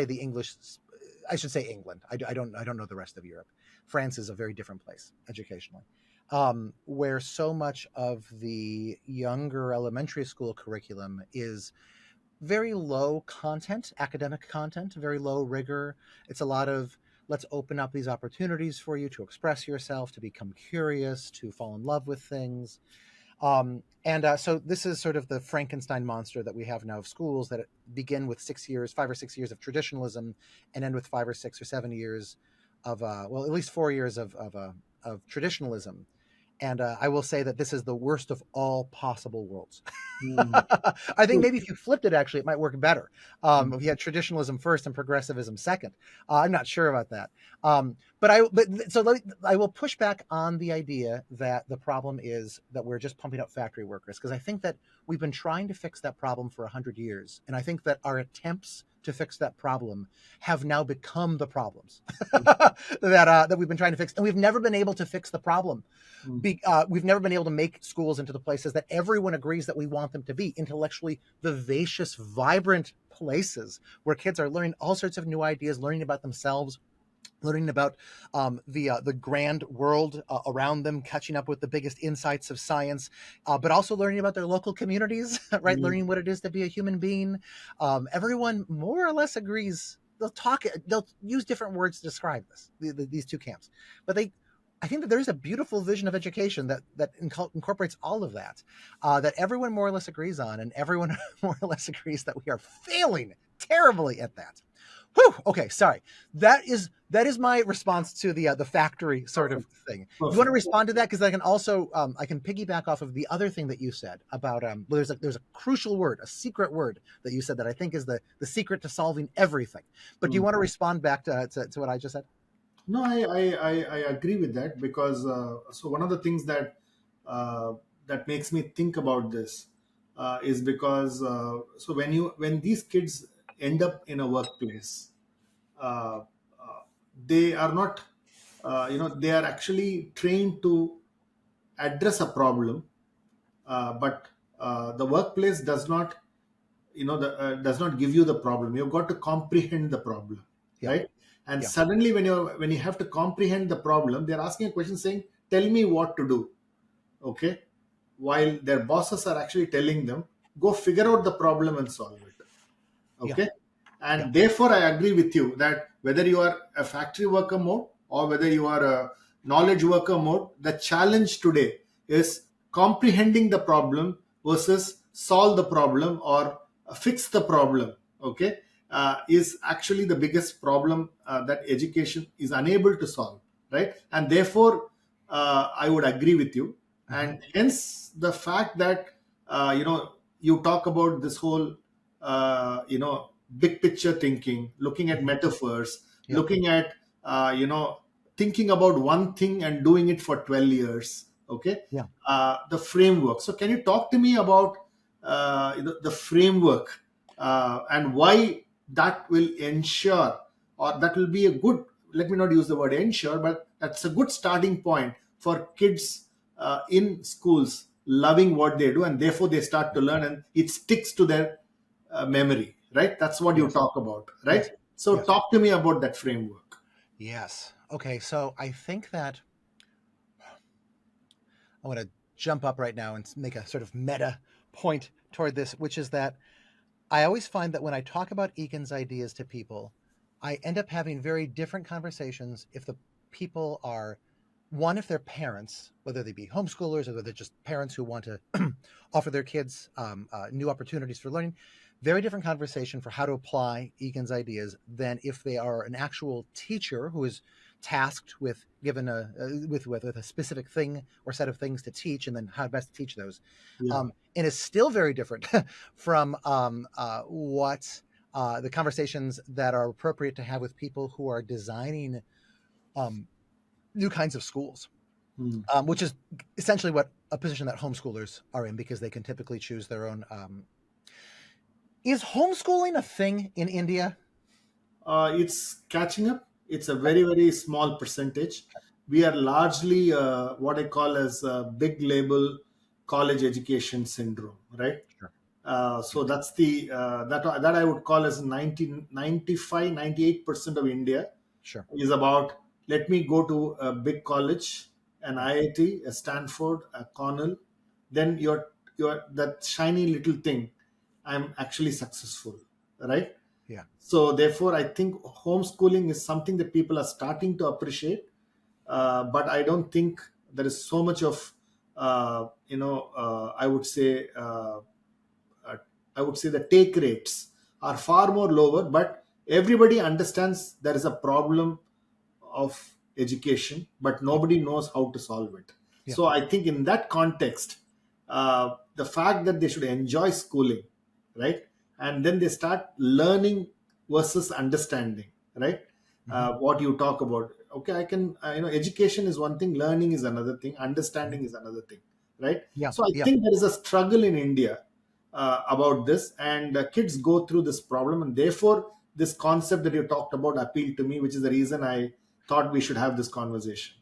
say England. I don't know the rest of Europe. France is a very different place educationally, where so much of the younger elementary school curriculum is very low content, academic content, very low rigor. It's a lot of, let's open up these opportunities for you to express yourself, to become curious, to fall in love with things. So this is sort of the Frankenstein monster that we have now of schools, that begin with 5 or 6 years of traditionalism and end with 5 or 6 or 7 years of, at least 4 years of traditionalism. And I will say that this is the worst of all possible worlds. I think maybe if you flipped it, actually, it might work better. If you had traditionalism first and progressivism second. I'm not sure about that. I will push back on the idea that the problem is that we're just pumping up factory workers, because I think that we've been trying to fix that problem for 100 years. And I think that our attempts to fix that problem have now become the problems that we've been trying to fix. And we've never been able to fix the problem. We've never been able to make schools into the places that everyone agrees that we want them to be, intellectually vivacious, vibrant places where kids are learning all sorts of new ideas, learning about themselves, learning about the grand world around them, catching up with the biggest insights of science, but also learning about their local communities, right? Learning what it is to be a human being. Everyone more or less agrees. They'll use different words to describe this, these two camps, but I think that there's a beautiful vision of education that incorporates all of that, that everyone more or less agrees on, and everyone more or less agrees that we are failing terribly at that. Whew, okay, sorry. That is my response to the factory sort of Perfect. thing. Do you want to Perfect. respond to that? Because I can also I can piggyback off of the other thing that you said about well, there's a crucial word, a secret word that you said that I think is the secret to solving everything. But do you Hmm. want to respond back to what I just said? No, I agree with that because so one of the things that that makes me think about this is because so when these kids end up in a workplace, uh, uh, they are not they are actually trained to address a problem, but the workplace does not does not give you the problem. You've got to comprehend the problem, Yeah, right? And yeah, suddenly when you have to comprehend the problem, they're asking a question saying, tell me what to do. Okay, while their bosses are actually telling them, go figure out the problem and solve it. yeah, Okay, yeah, and therefore I agree with you that whether you are a factory worker mode or whether you are a knowledge worker mode, the challenge today is comprehending the problem versus solve the problem or fix the problem. Okay, is actually the biggest problem that education is unable to solve, right? And therefore I would agree with you. hmm, And hence the fact that you talk about this whole big picture thinking, looking at hmm, metaphors, yeah, looking at thinking about one thing and doing it for 12 years. Okay, yeah, the framework. So can you talk to me about the framework and why that will ensure, or that will be a good, let me not use the word ensure, but that's a good starting point for kids in schools loving what they do, and therefore they start to learn and it sticks to their memory, right? That's what you yes, talk about, right? yes, So yes, talk to me about that framework. yes. Okay, so I think that I want to jump up right now and make a sort of meta point toward this, which is that I always find that when I talk about Egan's ideas to people, I end up having very different conversations if the people are one, if they're parents, whether they be homeschoolers or whether they're just parents who want to offer their kids new opportunities for learning. Very different conversation for how to apply Egan's ideas than if they are an actual teacher who is tasked with given with a specific thing or set of things to teach and then how best to teach those, Yeah. and is still very different from what the conversations that are appropriate to have with people who are designing um, new kinds of schools, Hmm. which is essentially what a position that homeschoolers are in because they can typically choose their own. Is homeschooling a thing in India? It's catching up. It's a very, very small percentage. We are largely what I call as big label college education syndrome, right? Sure. So that's the that I would call as 98% of India Sure. is about, let me go to a big college, an Yeah. IIT, a Stanford, a Cornell, then you're that shiny little thing. I'm actually successful, right? Yeah. So therefore, I think homeschooling is something that people are starting to appreciate, but I don't think there is so much of uh, I would say the take rates are far more lower, but everybody understands there is a problem of education, but Yeah. nobody knows how to solve it. Yeah. So I think in that context, the fact that they should enjoy schooling, right? And then they start learning versus understanding, right? Hmm. What you talk about. Okay, I can, education is one thing, learning is another thing, Hmm. understanding is another thing, right? Yeah. So I Yeah. think there is a struggle in India about this, and kids go through this problem, and therefore this concept that you talked about appealed to me, which is the reason I thought we should have this conversation.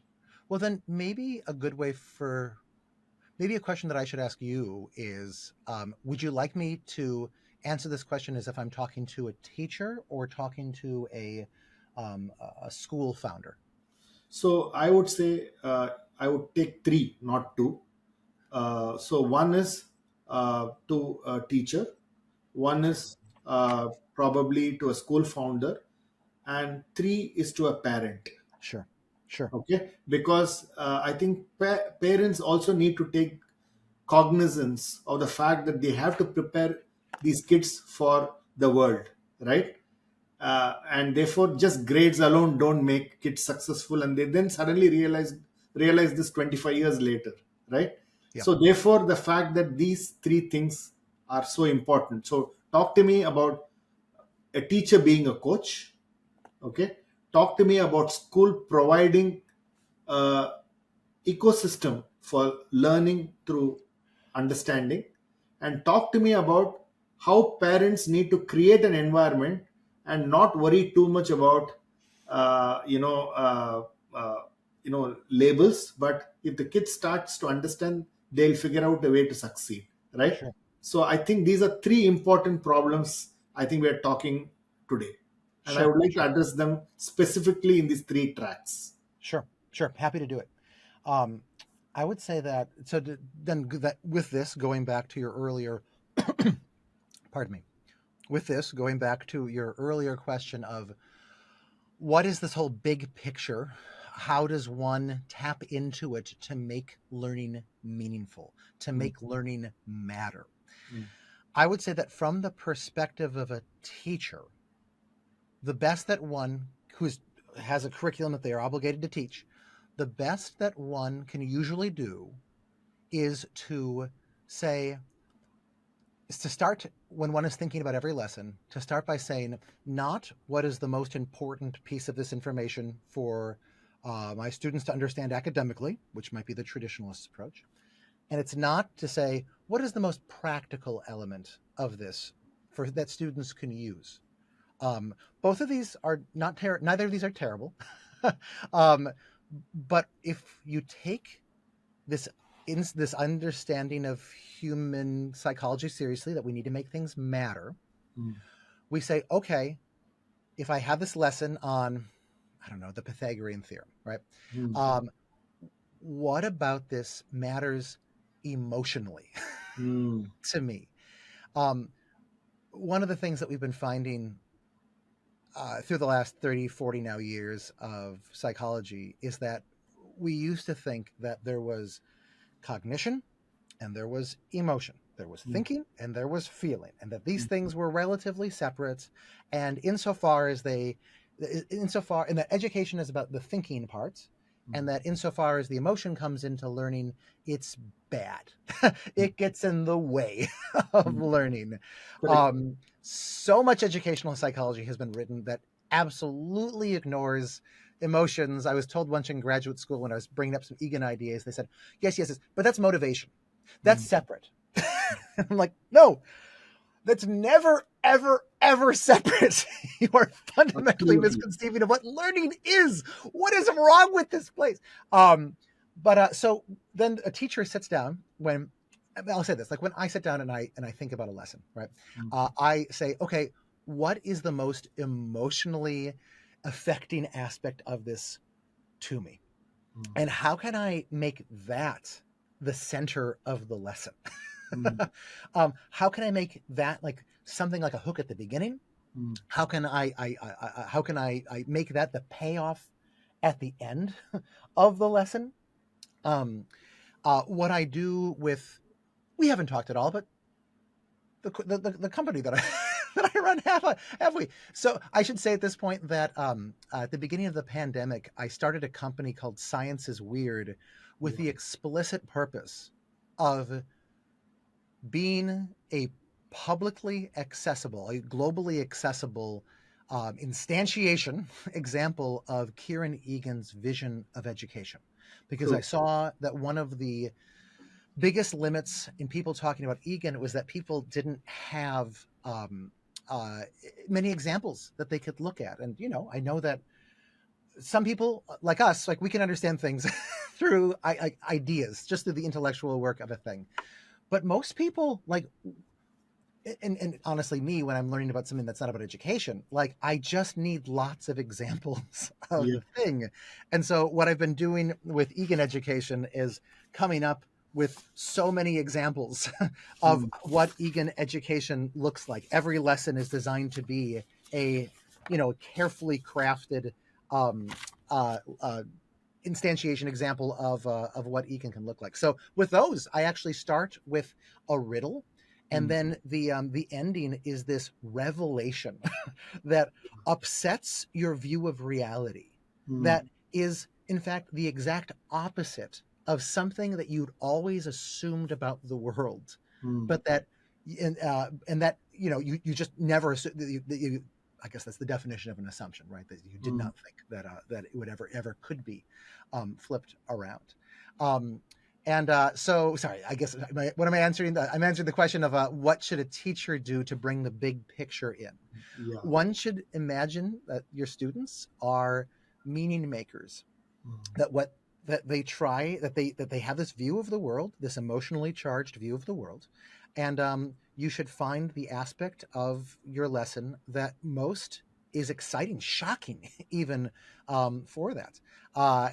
Well, then maybe a good way for maybe a question that I should ask you is would you like me to answer this question as if I'm talking to a teacher or talking to a school founder? So I would say I would take three, not two. So one is to a teacher, one is probably to a school founder, and three is to a parent. Sure. Sure. Okay, because I think parents also need to take cognizance of the fact that they have to prepare these kids for the world, right? And therefore just grades alone don't make kids successful, and they then suddenly realize this 25 years later, right? Yeah. So therefore the fact that these three things are so important. So talk to me about a teacher being a coach. Okay, talk to me about school providing uh, ecosystem for learning through understanding, and talk to me about how parents need to create an environment and not worry too much about uh, you know uh, uh, labels, but if the kid starts to understand, they'll figure out a way to succeed, right? Sure. So I think these are three important problems I think we're talking today, and I Sure. would like to Sure. address them specifically in these three tracks. Sure. Sure. Happy to do it. Um, I would say that then that with this going back to your earlier, pardon me, with this going back to your earlier question of what is this whole big picture? How does one tap into it to make learning meaningful, to Mm, make learning matter? mm, I would say that from the perspective of a teacher, the best that one who has a curriculum that they are obligated to teach, the best that one can usually do is to say, is to start when one is thinking about every lesson, to start by saying, not what is the most important piece of this information for my students to understand academically, which might be the traditionalist approach. And it's not to say, what is the most practical element of this for that students can use. Um, Both of these are not neither of these are terrible. um, but if you take this this understanding of human psychology seriously, that we need to make things matter, mm, we say, okay, if I have this lesson on, I don't know, the Pythagorean theorem, right? mm, Um, what about this matters emotionally mm, to me? Um, One of the things that we've been finding through the last 30, 40 now years of psychology is that we used to think that there was cognition and there was emotion. There was mm, thinking and there was feeling, and that these things were relatively separate. And insofar, and that education is about the thinking part, mm, and that insofar as the emotion comes into learning, it's bad. mm, It gets in the way of mm. learning. Correct. So much educational psychology has been written that absolutely ignores emotions. I was told once in graduate school when I was bringing up some Egan ideas, they said, yes, yes, yes, but that's motivation. That's Mm. separate. I'm like, no, that's never, ever, ever separate. You are fundamentally Absolutely. misconceiving of what learning is. What is wrong with this place? So then a teacher sits down when I'll say this, like when I sit down and I think about a lesson, right? Mm, I say, okay, what is the most emotionally affecting aspect of this to me? mm, And how can I make that the center of the lesson? mm, How can I make that like something like a hook at the beginning? mm, How can how can I make that the payoff at the end of the lesson? Um, what I do with, we haven't talked at all, but the company that I that I run, have we? So I should say at this point that at the beginning of the pandemic, I started a company called Science is Weird, with yeah. the explicit purpose of being a publicly accessible, a globally accessible instantiation example of Kieran Egan's vision of education, because I True. saw that one of the biggest limits in people talking about Egan was that people didn't have uh, many examples that they could look at. And, I know that some people like us, like we can understand things through ideas, just through the intellectual work of a thing. But most people, like, and honestly, me, when I'm learning about something that's not about education, like I just need lots of examples of Yeah. the thing. And so what I've been doing with Egan education is coming up with so many examples of Mm, what Egan education looks like. Every lesson is designed to be a, carefully crafted um, uh, uh, instantiation example of what Egan can look like. So with those, I actually start with a riddle, And then the ending is this revelation that upsets your view of reality, mm, that is in fact the exact opposite of something that you'd always assumed about the world, mm, but that and that you just never assume that I guess that's the definition of an assumption, right? That you did mm. not think that that it would ever could be flipped around. Um, and so, sorry, I guess what am I answering? I'm answering the question of what should a teacher do to bring the big picture in? Yeah. One should imagine that your students are meaning makers, Mm, that what that they try that they have this view of the world, this emotionally charged view of the world, and you should find the aspect of your lesson that most is exciting, shocking, even for that,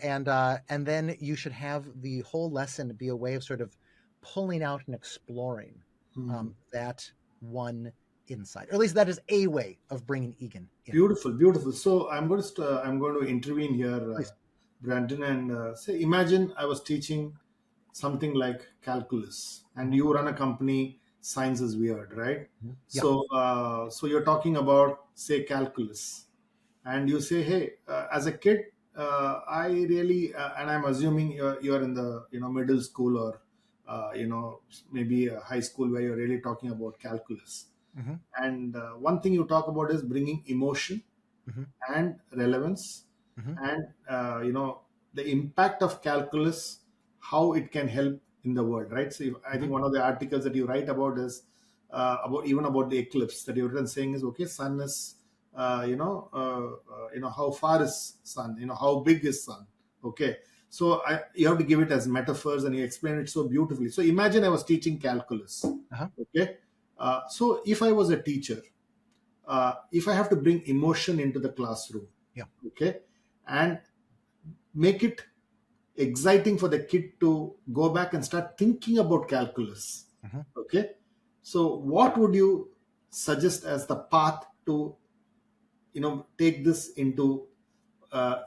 and then you should have the whole lesson be a way of sort of pulling out and exploring mm. that one insight, or at least that is a way of bringing Egan in. Beautiful, beautiful. So I'm going to intervene here, Please. Brandon, and say, imagine I was teaching something like calculus, and Hmm. you run a company. Science is weird, right? Yeah. So you're talking about, say, calculus, and you say, hey, as a kid, I really, and I'm assuming you're in the middle school, or maybe a high school, where you're really talking about calculus. Hmm. And one thing you talk about is bringing emotion Hmm. and relevance, Hmm. and the impact of calculus, how it can help in the world, right? So I Hmm. think one of the articles that you write about is about the eclipse that you've written, saying is, okay, sun is how far is sun, how big is sun, okay. So you have to give it as metaphors, and you explain it so beautifully. So imagine I was teaching calculus, Uh-huh. okay. So if I was a teacher, if I have to bring emotion into the classroom, Yeah. okay, and make it exciting for the kid to go back and start thinking about calculus, Hmm. okay. So what would you suggest as the path to take this into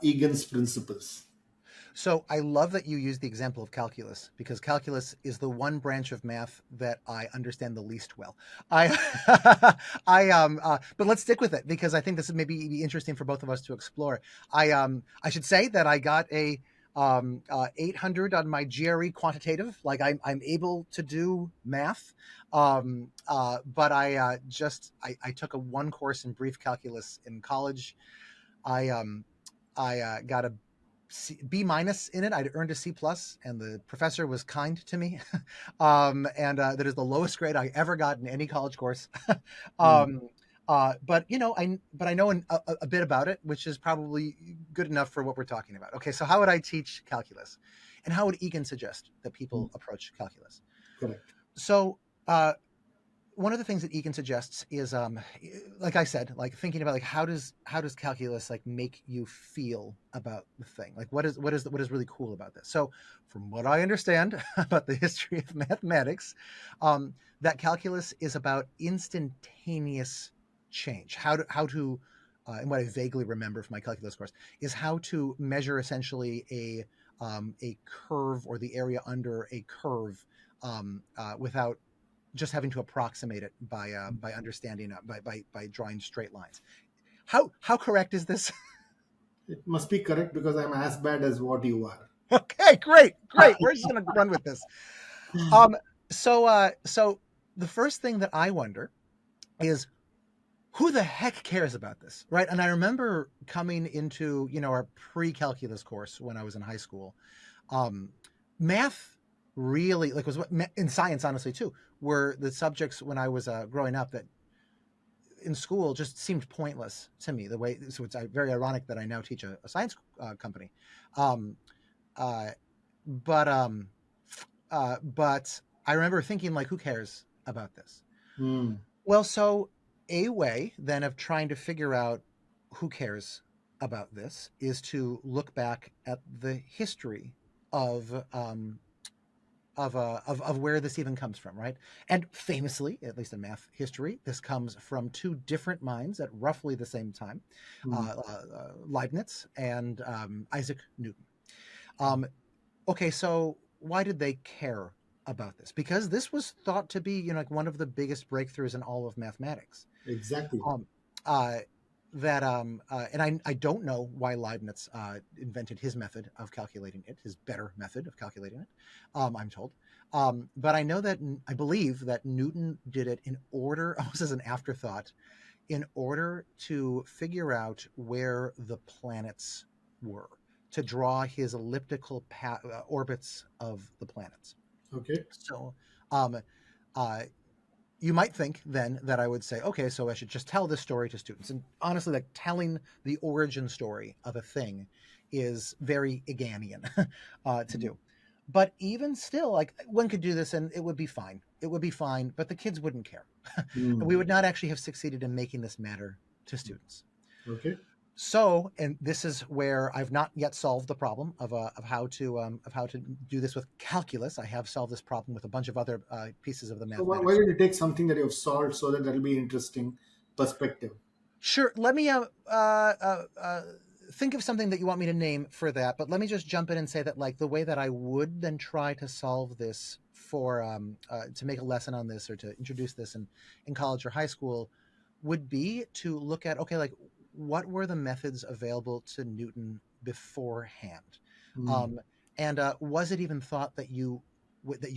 Egan's principles? So I love that you use the example of calculus, because calculus is the one branch of math that I understand the least well. I, but let's stick with it because I think this is maybe be interesting for both of us to explore. I should say that I got a 800 on my GRE quantitative. Like I'm able to do math, but I took a one course in brief calculus in college. I got a B minus in it. I'd earned a C plus, and the professor was kind to me. And that is the lowest grade I ever got in any college course. Hmm. um, but I know a bit about it, which is probably good enough for what we're talking about. Okay, so how would I teach calculus, and how would Egan suggest that Hmm. people approach calculus? Correct. So uh, one of the things that Egan suggests is, like I said, like thinking about like how does calculus like make you feel about the thing? Like what is really cool about this? So, from what I understand about the history of mathematics, that calculus is about instantaneous change. And what I vaguely remember from my calculus course is how to measure essentially a curve or the area under a curve without just having to approximate it by understanding by drawing straight lines. How correct is this? It must be correct, because I'm as bad as what you are. Okay, great. We're just gonna run with this. Um, so the first thing that I wonder is who the heck cares about this, right? And I remember coming into our pre-calculus course when I was in high school. Um, Math really like was what in science honestly too were the subjects when I was growing up that in school just seemed pointless to me. The way so it's very ironic that I now teach a science company, um, uh, but um, but I remember thinking like, who cares about this? Hmm. Well, so a way then of trying to figure out who cares about this is to look back at the history of of where this even comes from, right? And famously, at least in math history, this comes from two different minds at roughly the same time, Hmm. Leibniz and Isaac Newton. Um, okay, so why did they care about this, because this was thought to be, like one of the biggest breakthroughs in all of mathematics. Exactly. Um, uh, and I don't know why Leibniz invented his method of calculating it, his better method of calculating it. I'm told, but I know that I believe that Newton did it in order, almost as an afterthought, in order to figure out where the planets were, to draw his elliptical orbits of the planets. Okay. So, um, uh, you might think then that I would say, okay, so I should just tell this story to students. And honestly, like telling the origin story of a thing is very Eganian to do. But even still, like one could do this and it would be fine. It would be fine, but the kids wouldn't care. And we Mm. would not actually have succeeded in making this matter to students. Okay. So, and this is where I've not yet solved the problem of how to do this with calculus. I have solved this problem with a bunch of other pieces of the So why mathematics. don't you take something that you've solved so that that'll be interesting perspective? Sure. Let me think of something that you want me to name for that. But let me just jump in and say that, like, the way that I would then try to solve this for to make a lesson on this or to introduce this in college or high school would be to look at, okay, like what were the methods available to Newton beforehand, Mm. um, and was it even thought that you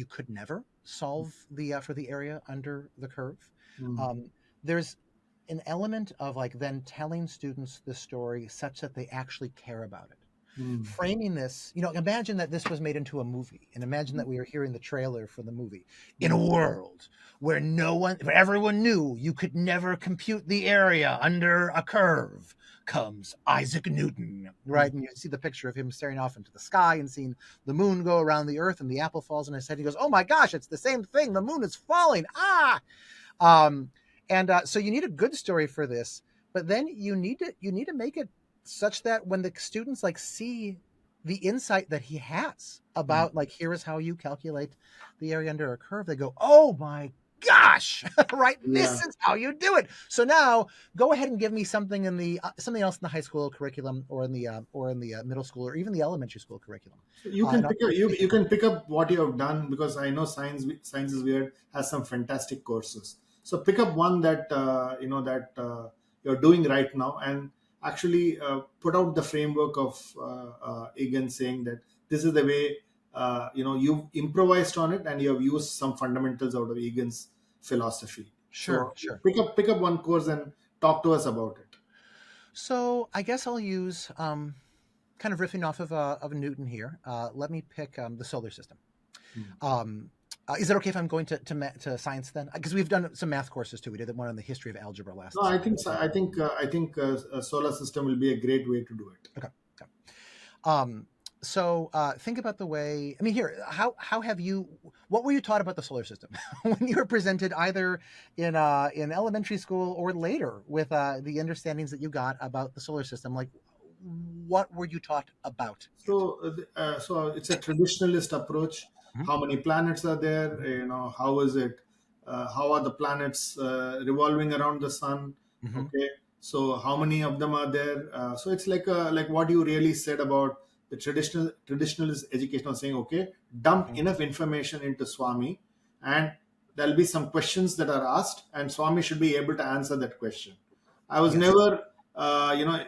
could never solve the for the area under the curve? Mm. Um, there's an element of like then telling students the story such that they actually care about it, Mm. framing this, imagine that this was made into a movie, and imagine that we are hearing the trailer for the movie. In a Mm. world where everyone knew you could never compute the area under a curve, comes Isaac Newton, Mm. right? And you see the picture of him staring off into the sky and seeing the moon go around the earth, and the apple falls on his head. He goes, oh my gosh, it's the same thing, the moon is falling. Um, and So you need a good story for this, but then you need to make it such that when the students like see the insight that he has Mm. about, like, here is how you calculate the area under a curve, they go, oh my gosh, right, this Yeah. is how you do it. So now go ahead and give me something in the something else in the high school curriculum, or in the middle school, or even the elementary school curriculum. So you And can pick up, you can pick up what you have done, because I know Science is Weird has some fantastic courses. So pick up one that that you're doing right now, and actually put out the framework of Egan, saying that this is the way you've improvised on it, and you have used some fundamentals out of Egan's philosophy. sure, So sure. pick up one course and talk to us about it. So I guess I'll use kind of riffing off of Newton here. Let me pick the solar system. Hmm. Is it okay if I'm going to science then? Because we've done some math courses too. We did one on the history of algebra No, last I think a solar system will be a great way to do it. Okay. Okay. Um, so think about the way. I mean, here, how have you? What were you taught about the solar system when you were presented, either in elementary school or later, with the understandings that you got about the solar system? Like, what were you taught about it? So it's a traditionalist approach. Mhm. How many planets are there? How is it? How are the planets revolving around the sun? Mhm. Okay. So how many of them are there? So it's like what you really said about the traditionalist education of saying, okay, dump Mhm. enough information into Swami, and there'll be some questions that are asked, and Swami should be able to answer that question. I was Yes. never,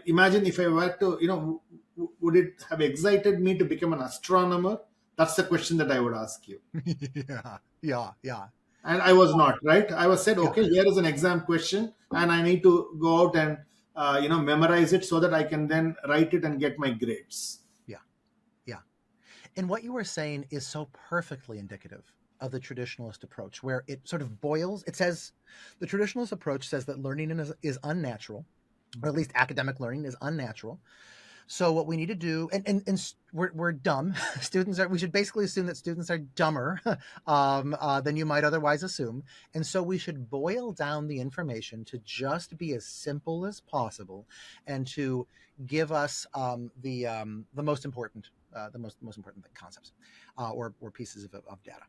imagine if I were to, would it have excited me to become an astronomer? That's the question that I would ask you. Yeah. Yeah. Yeah. And I was not, right? I was said, Yeah. okay, here is an exam question, and I need to go out and, memorize it so that I can then write it and get my grades. Yeah. Yeah. And what you were saying is so perfectly indicative of the traditionalist approach, where it sort of boils. It says the traditionalist approach says that learning is unnatural, or at least academic learning is unnatural. So what we need to do, and we're dumb. We should basically assume that students are dumber than you might otherwise assume. And so we should boil down the information to just be as simple as possible, and to give us the most important the most important concepts, or pieces of data.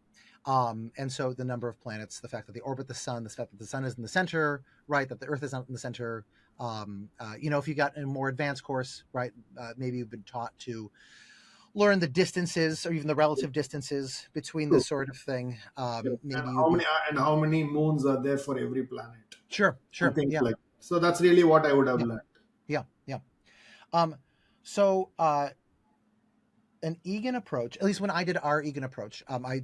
And so the number of planets, the fact that they orbit the sun, the fact that the sun is in the center, right? That the Earth is not in the center. If you got a more advanced course, right? Maybe you've been taught to learn the distances or even the relative distances between True. this sort of thing. Yeah. And Maybe how you'd many be moons are there for every planet sure, and sure, things yeah, like that. So that's really what I would have yeah, learned. yeah, yeah. Um, so an Egan approach, at least when I did our Egan approach, I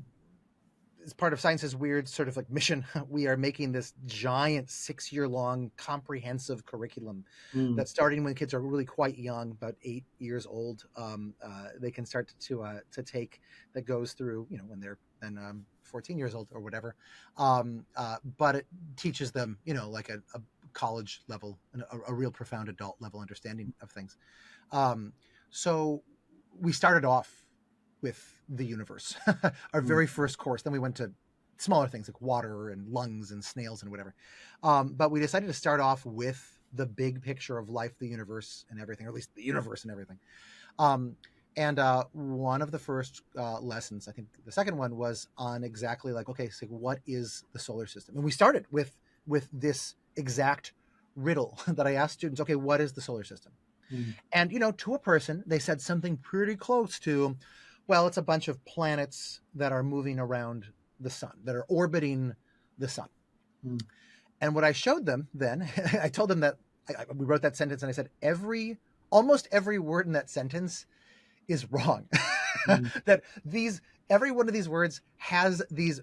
as part of Science's weird sort of like mission, we are making this giant 6 year long comprehensive curriculum Mm. that starting when kids are really quite young, about 8 years old, they can start to take that goes through, when they're then 14 years old or whatever. But it teaches them, like a college level, a real profound adult level understanding of things. Um, so we started off with the universe, our Mm. very first course. Then we went to smaller things like water and lungs and snails and whatever. But we decided to start off with the big picture of life, the universe, and everything, or at least the universe and everything. Um, and one of the first lessons, I think the second one, was on exactly like, okay, so what is the solar system? And we started with this exact riddle that I asked students. Okay, what is the solar system? Mm. And, to a person, they said something pretty close to, well, it's a bunch of planets that are moving around the sun, that are orbiting the sun. Mm. And what I showed them then, I told them that we wrote that sentence and I said, almost every word in that sentence is wrong. Mm. That every one of these words has these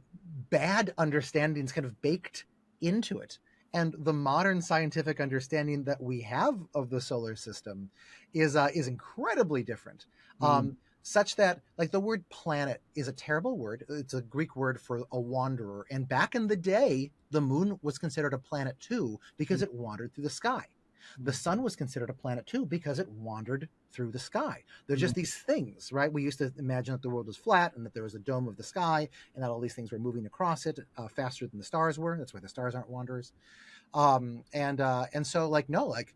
bad understandings kind of baked into it. And the modern scientific understanding that we have of the solar system is incredibly different. Mm. Such that, like, the word planet is a terrible word. It's a Greek word for a wanderer. And back in the day, the moon was considered a planet too because Mm. it wandered through the sky. The sun was considered a planet too because it wandered through the sky. They're Mm. just these things, right? We used to imagine that the world was flat and that there was a dome of the sky and that all these things were moving across it faster than the stars were. That's why the stars aren't wanderers. And so, like, no, like,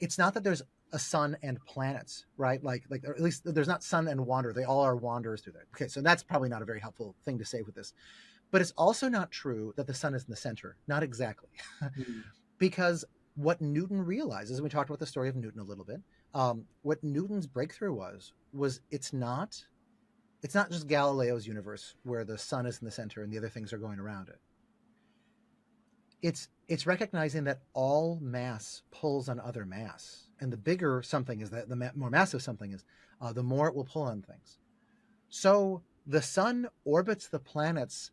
it's not that there's a sun and planets, right? Like, or at least there's not sun and wander. They all are wanderers through there. Okay, so that's probably not a very helpful thing to say with this. But it's also not true that the sun is in the center. Not exactly. Mm. Because what Newton realizes, and we talked about the story of Newton a little bit, what Newton's breakthrough was it's not just Galileo's universe where the sun is in the center and the other things are going around it. It's recognizing that all mass pulls on other mass, and the bigger something is, that the more massive something is, the more it will pull on things. So the sun orbits the planets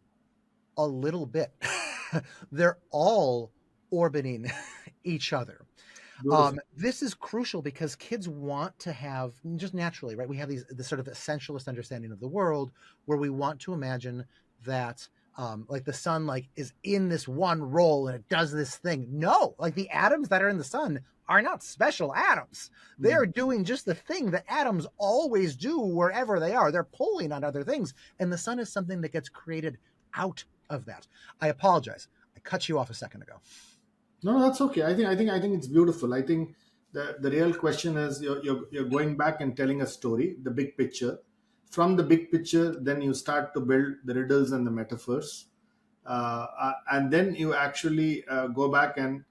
a little bit. They're all orbiting each other. Beautiful. This is crucial because kids want to have, just naturally, right? We have this sort of essentialist understanding of the world where we want to imagine that, like, the sun, like, is in this one role and it does this thing. No, like, the atoms that are in the sun are not special atoms. They Mm. are doing just the thing that atoms always do wherever they are. They're pulling on other things, and the sun is something that gets created out of that. I apologize. I cut you off a second ago. No, no, that's okay. I think it's beautiful. I think the real question is you're going back and telling a story, the big picture. From the big picture, then you start to build the riddles and the metaphors, and then you actually go back and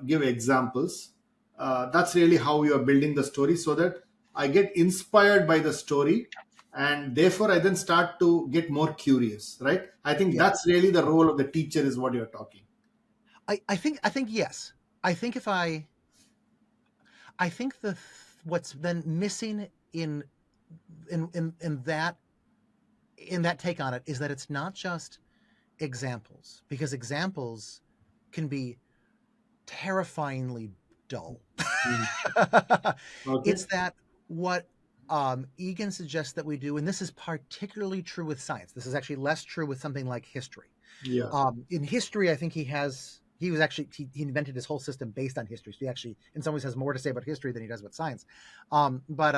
give examples. That's really how you are building the story, so that I get inspired by the story, and therefore I then start to get more curious. Right? I think Yeah. that's really the role of the teacher, is what you're talking. I think yes. I think if I think what's then missing in that take on it is that it's not just examples, because examples can be terrifyingly dull. Mm. Okay. It's that what Egan suggests that we do, and this is particularly true with science. This is actually less true with something like history. Yeah. In history, I think he invented his whole system based on history. So he actually, in some ways, has more to say about history than he does about science. But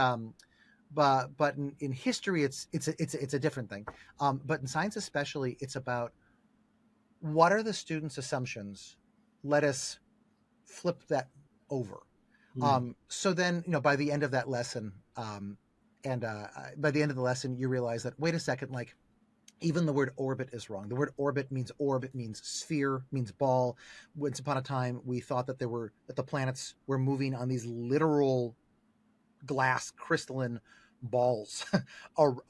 in history, it's a different thing. But in science, especially, it's about what are the students' assumptions. Let us flip that over. Mm. So then, by the end of that lesson, and by the end of the lesson, you realize that, wait a second, like, even the word orbit is wrong. The word orbit means orb, it means sphere, means ball. Once upon a time, we thought that the planets were moving on these literal glass crystalline balls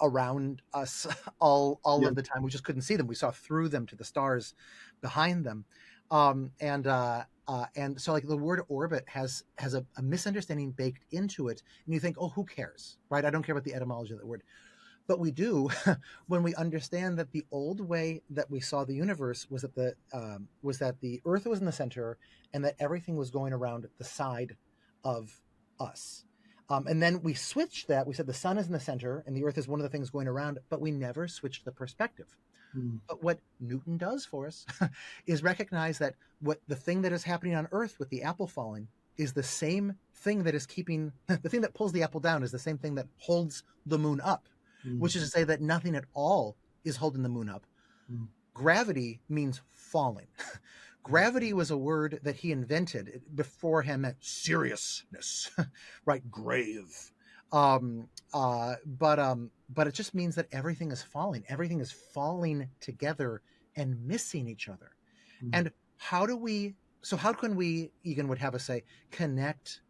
around us all Yeah. of the time. We just couldn't see them. We saw through them to the stars behind them. And so like the word orbit has a misunderstanding baked into it, and you think, oh, who cares, right? I don't care about the etymology of that word. But we do when we understand that the old way that we saw the universe was that the Earth was in the center, and that everything was going around the side of us. And then we switched that. We said the sun is in the center, and the Earth is one of the things going around. But we never switched the perspective. Mm. But what Newton does for us is recognize that what the thing that is happening on Earth with the apple falling is the same thing that is keeping the thing that pulls the apple down is the same thing that holds the moon up, Mm. which is to say that nothing at all is holding the moon up. Mm. Gravity means falling. Gravity was a word that he invented. Before him meant seriousness, right? Grave. Um, but it just means that everything is falling. Everything is falling together and missing each other. Mm. And how can we, Egan would have us say, connect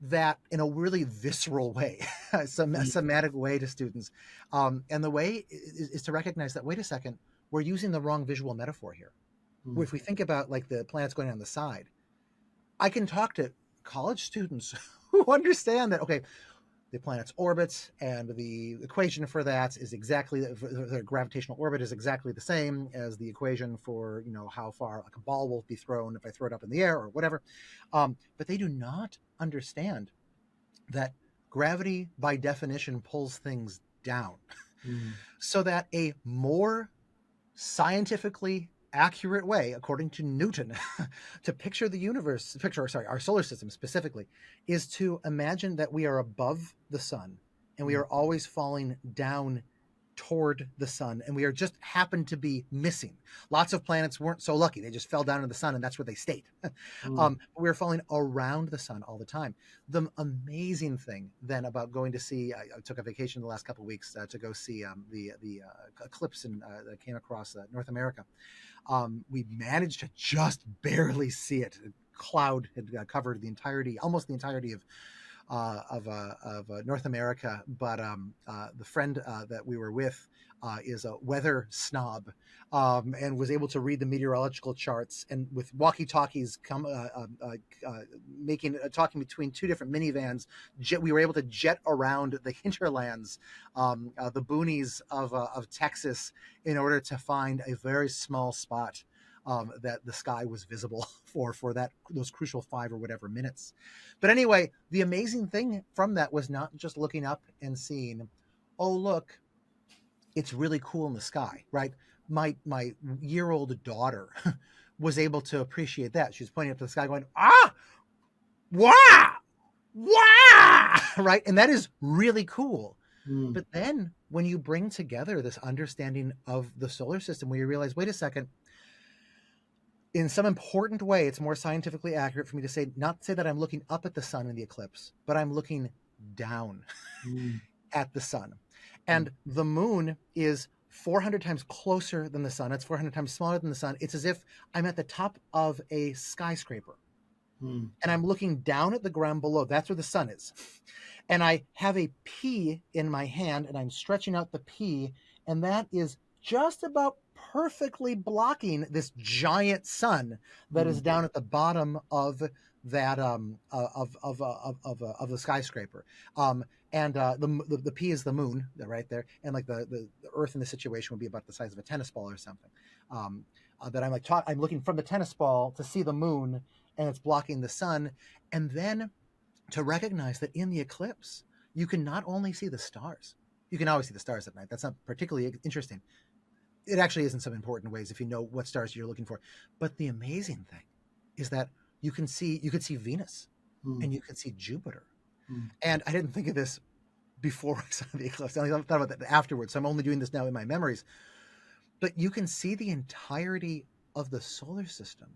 that in a really visceral way, a somatic way to students? And the way is to recognize that, wait a second, we're using the wrong visual metaphor here. Mm. If we think about like the planets going on the side, I can talk to college students who understand that, okay, the planet's orbit and the equation for that is exactly the gravitational orbit is exactly the same as the equation for, you know, how far like a ball will be thrown if I throw it up in the air or whatever. But they do not understand that gravity by definition pulls things down. Mm. So that a more scientifically accurate way, according to Newton, to picture the universe, our solar system specifically, is to imagine that we are above the sun and we are always falling down toward the sun, and we are just happen to be missing. Lots of planets weren't so lucky. They just fell down into the sun and that's where they stayed. Mm. We're falling around the sun all the time. The amazing thing then about going to see, I took a vacation the last couple of weeks to go see the eclipse that came across North America. We managed to just barely see it. A cloud had covered almost the entirety of North America. But the friend that we were with is a weather snob, and was able to read the meteorological charts, and with walkie-talkies talking between two different minivans, we were able to jet around the hinterlands, the boonies of Texas, in order to find a very small spot that the sky was visible for those crucial 5 or whatever minutes. But anyway, the amazing thing from that was not just looking up and seeing, oh look, it's really cool in the sky, right? My year-old daughter was able to appreciate that. She was pointing up to the sky, going, ah, wow, wow, right? And that is really cool. Mm. But then when you bring together this understanding of the solar system, where you realize, wait a second, in some important way, it's more scientifically accurate for me to say, not say that I'm looking up at the sun in the eclipse, but I'm looking down Mm. at the sun. And the moon is 400 times closer than the sun. It's 400 times smaller than the sun. It's as if I'm at the top of a skyscraper Mm. and I'm looking down at the ground below. That's where the sun is. And I have a pea in my hand and I'm stretching out the pea, and that is just about perfectly blocking this giant sun that is down at the bottom of that of the skyscraper. And the pea is the moon right there, and like the Earth in this situation would be about the size of a tennis ball or something. That I'm like I'm looking from the tennis ball to see the moon, and it's blocking the sun, and then to recognize that in the eclipse you can not only see the stars. You can always see the stars at night. That's not particularly interesting. It actually is in some important ways if you know what stars you're looking for. But the amazing thing is that you could see Venus and you could see Jupiter. And I didn't think of this before I saw the eclipse. I thought about that afterwards. So I'm only doing this now in my memories. But you can see the entirety of the solar system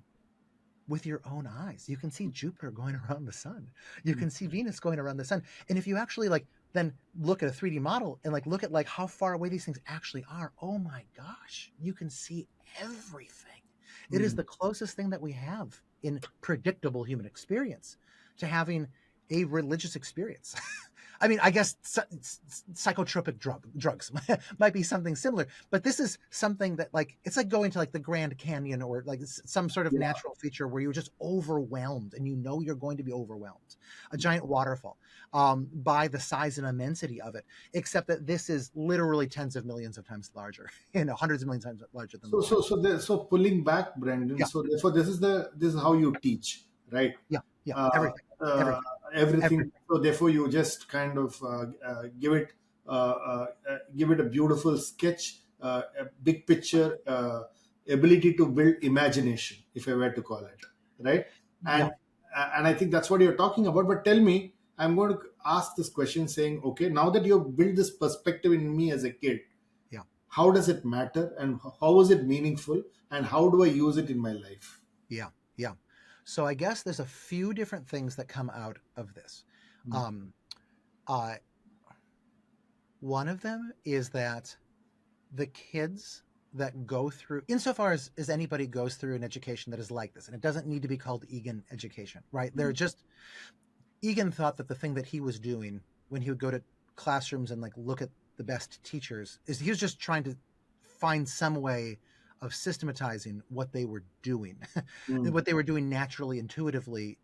with your own eyes. You can see Jupiter going around the sun. You can see Venus going around the sun. And if you actually then look at a 3D model and look at how far away these things actually are, oh my gosh, you can see everything. It is the closest thing that we have in predictable human experience to having a religious experience. I mean, I guess psychotropic drugs might be something similar, but this is something that like it's like going to like the Grand Canyon or like some sort of Yeah. natural feature where you're just overwhelmed and you know you're going to be overwhelmed. A giant waterfall by the size and immensity of it, except that this is literally tens of millions of times larger, hundreds of millions of times larger than the So water. pulling back, Brandon. Yeah, So therefore, this is how you teach, right? yeah, yeah. Uh, Everything, uh, everything, Everything. everything. So therefore, you just kind of give it a beautiful sketch, a big picture, ability to build imagination, if I were to call it, right? Yeah, And I think that's what you're talking about. But tell me, I'm going to ask this question, saying, okay, now that you've built this perspective in me as a kid, yeah. how does it matter, and how is it meaningful, and how do I use it in my life? Yeah, yeah. So I guess there's a few different things that come out of this. Mm, Um, uh, One of them is that the kids that go through, insofar as anybody goes through an education that is like this, and it doesn't need to be called Egan education, right? They're mm, just, Egan thought that the thing that he was doing when he would go to classrooms and like look at the best teachers is he was just trying to find some way of systematizing what they were doing, mm, what they were doing naturally, intuitively,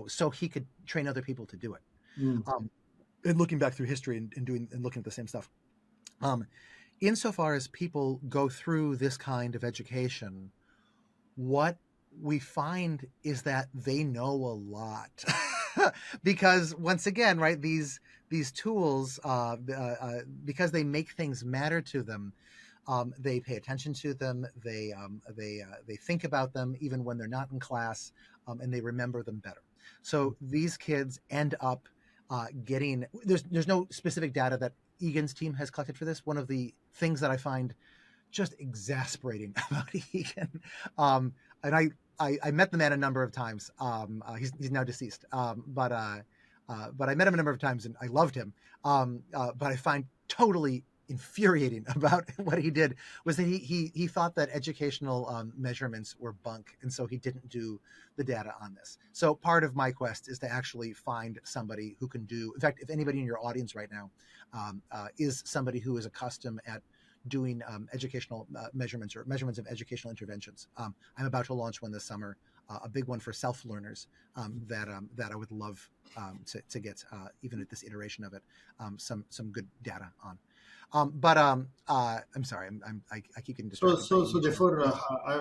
so he could train other people to do it. mm, Um, and looking back through history and doing and looking at the same stuff. Um, Insofar as people go through this kind of education, what we find is that they know a lot because once again, right, these tools, because they make things matter to them, they pay attention to them, they think about them even when they're not in class, and they remember them better. So these kids end up getting, there's no specific data that Egan's team has collected for this. One of the things that I find just exasperating about Egan. And I met the man a number of times. He's now deceased. But I met him a number of times and I loved him. But I find totally infuriating about what he did was that he thought that educational measurements were bunk, and so he didn't do the data on this. So part of my quest is to actually find somebody who can do. In fact, if anybody in your audience right now is somebody who is accustomed at doing educational measurements or measurements of educational interventions. I'm about to launch one this summer, a big one for self-learners that I would love to get, even at this iteration of it, some good data on. I'm sorry, I keep getting distracted by so ADHD. therefore,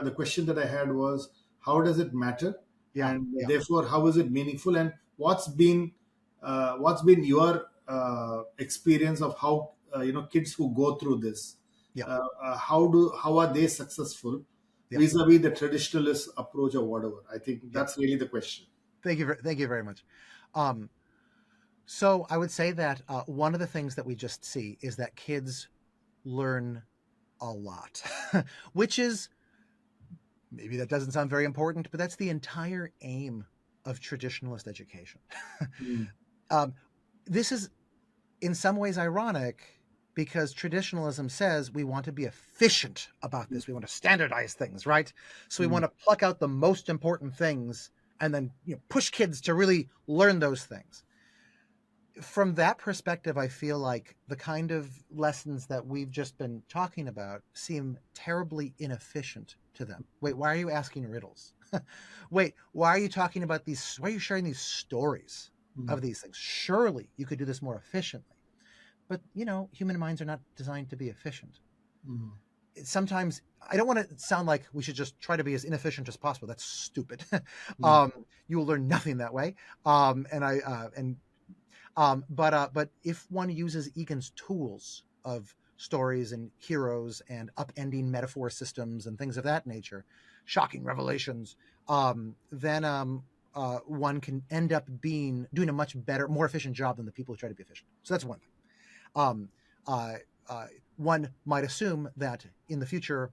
the question that I had was, how does it matter, Yeah, and yeah, therefore, how is it meaningful, and what's been your experience of how kids who go through this, yeah, how are they successful yeah, vis-a-vis the traditionalist approach or whatever? I think yeah. that's really the question. Thank you very much. Um, so I would say that one of the things that we just see is that kids learn a lot, which is, maybe that doesn't sound very important, but that's the entire aim of traditionalist education. Mm, um, this is in some ways ironic because traditionalism says we want to be efficient about mm, this. We want to standardize things, right? So we mm, want to pluck out the most important things and then push kids to really learn those things. From that perspective, I feel like the kind of lessons that we've just been talking about seem terribly inefficient to them. Wait, why are you asking riddles? Wait, why are you talking about these? Why are you sharing these stories mm, of these things? Surely you could do this more efficiently. But, human minds are not designed to be efficient. mm, Sometimes I don't want to sound like we should just try to be as inefficient as possible. That's stupid. mm, You will learn nothing that way. And I and But if one uses Egan's tools of stories and heroes and upending metaphor systems and things of that nature, shocking revelations, then one can end up doing a much better, more efficient job than the people who try to be efficient. So that's one thing. Um, uh, uh, One might assume that in the future,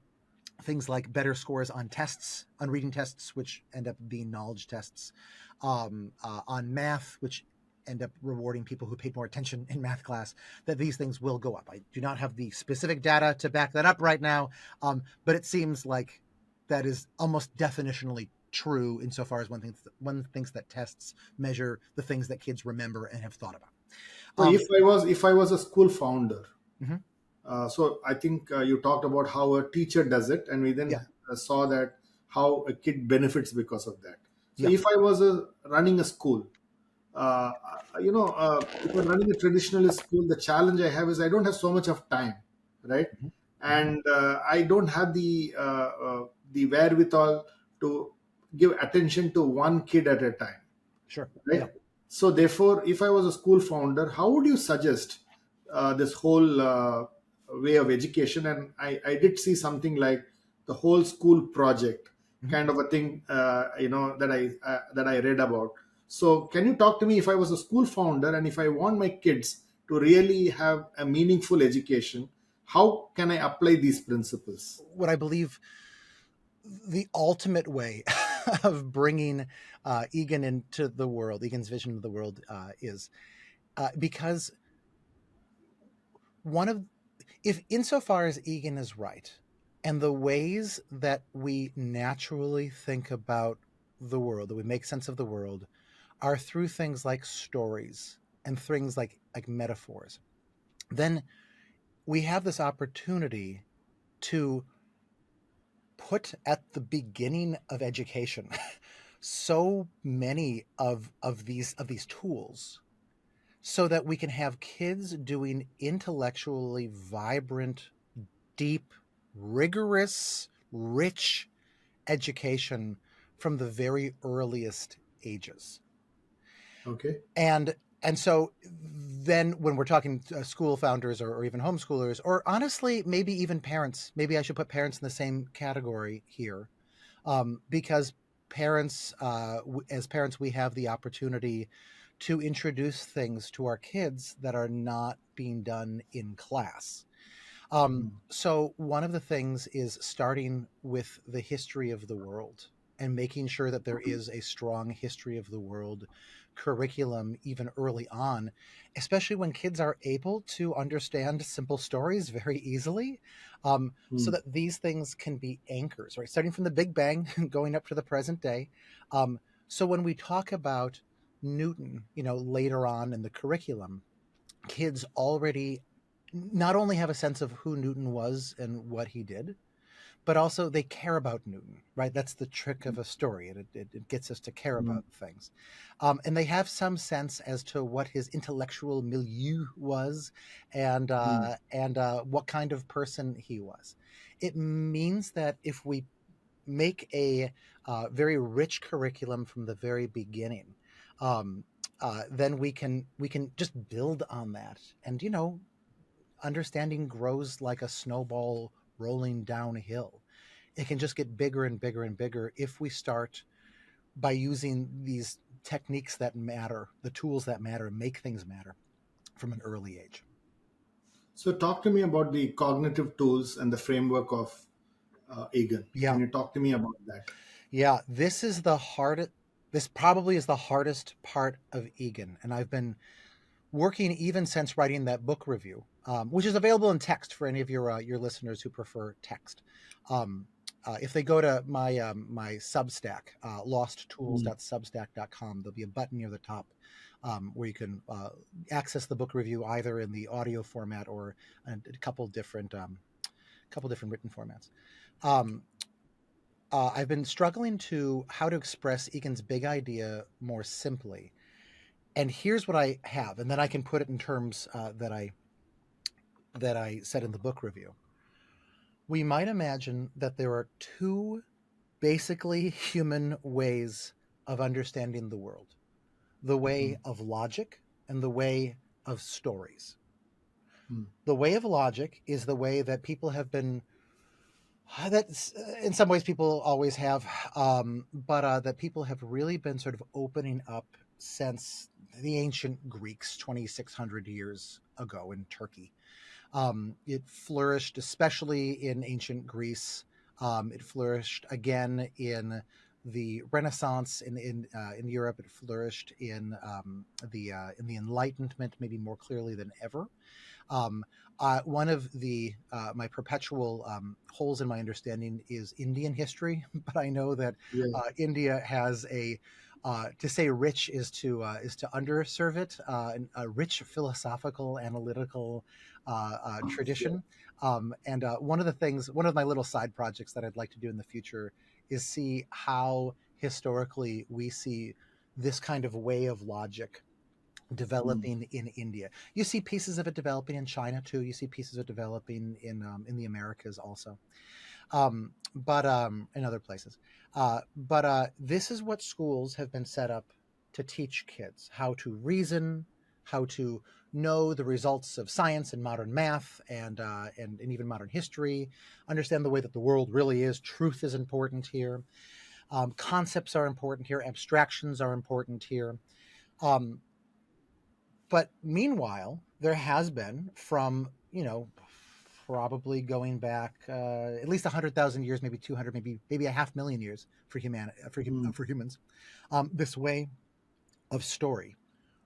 things like better scores on tests, on reading tests, which end up being knowledge tests, on math, which end up rewarding people who paid more attention in math class, that these things will go up. I do not have the specific data to back that up right now, but it seems like that is almost definitionally true insofar as one thinks that tests measure the things that kids remember and have thought about. So Um, if I was a school founder, mhm, so I think you talked about how a teacher does it, and we then yeah, saw that how a kid benefits because of that. So yeah, if I was running a school, if I'm running a traditionalist school, the challenge I have is I don't have so much of time, right? mhm, mhm, And I don't have the wherewithal to give attention to one kid at a time, sure, right? yeah. So therefore, if I was a school founder, how would you suggest this whole way of education? And I did see something like the whole school project Mhm. kind of a thing, that I read about. So can you talk to me, if I was a school founder and if I want my kids to really have a meaningful education, how can I apply these principles? What I believe the ultimate way of bringing Egan into the world, Egan's vision of the world, is because one of, if insofar as Egan is right, and the ways that we naturally think about the world, that we make sense of the world, are through things like stories and things like metaphors, then we have this opportunity to put at the beginning of education so many of these tools so that we can have kids doing intellectually vibrant, deep, rigorous, rich education from the very earliest ages. Okay. And so then when we're talking school founders or even homeschoolers, or honestly maybe even parents, maybe I should put parents in the same category here, because parents, as parents, we have the opportunity to introduce things to our kids that are not being done in class. So one of the things is starting with the history of the world and making sure that there is a strong history of the world curriculum even early on, especially when kids are able to understand simple stories very easily, so Hmm. that these things can be anchors, right? Starting from the Big Bang and going up to the present day. Um, so when we talk about Newton, later on in the curriculum, kids already not only have a sense of who Newton was and what he did, but also they care about Newton, right? That's the trick of a story. It gets us to care Hmm. about things. And they have some sense as to what his intellectual milieu was, Hmm. and what kind of person he was. It means that if we make a very rich curriculum from the very beginning, um, then we can just build on that, and understanding grows like a snowball rolling downhill. It can just get bigger and bigger and bigger if we start by using these techniques that matter, the tools that matter, make things matter from an early age. So talk to me about the cognitive tools and the framework of Egan. Yeah. Can you talk to me about that? Yeah. This is the hardest. This probably is the hardest part of Egan. And I've been working even since writing that book review, which is available in text for any of your listeners who prefer text. If they go to my Substack, Mm, losttools.substack.com, there'll be a button near the top where you can access the book review either in the audio format or a couple different written formats. Um, I've been struggling to how to express Egan's big idea more simply, and here's what I have, and then I can put it in terms that I said in the book review. We might imagine that there are two basically human ways of understanding the world: the way mm, of logic and the way of stories. mm, The way of logic is the way that people have been, that in some ways people always have, but that people have really been sort of opening up since the ancient Greeks 2,600 years ago in Turkey. It flourished especially in ancient Greece. It flourished again in the Renaissance in Europe. It flourished in the Enlightenment, maybe more clearly than ever. Um, one of the my perpetual holes in my understanding is Indian history, but I know that Yeah. India has a to say rich is to underserve it, a rich philosophical analytical Yeah. tradition. And one of my little side projects that I'd like to do in the future is see how historically we see this kind of way of logic Mm. developing in India. You see pieces of it developing in China too. You see pieces of it developing in the Americas also, but in other places. But this is what schools have been set up to teach kids: how to reason, how to know the results of science and modern math and even modern history, understand the way that the world really is. Truth is important here. Concepts are important here. Abstractions are important here. Um, but meanwhile, there has been from, probably going back at least 100,000 years, maybe 200, maybe a half million years for Mm. for humans, this way of story,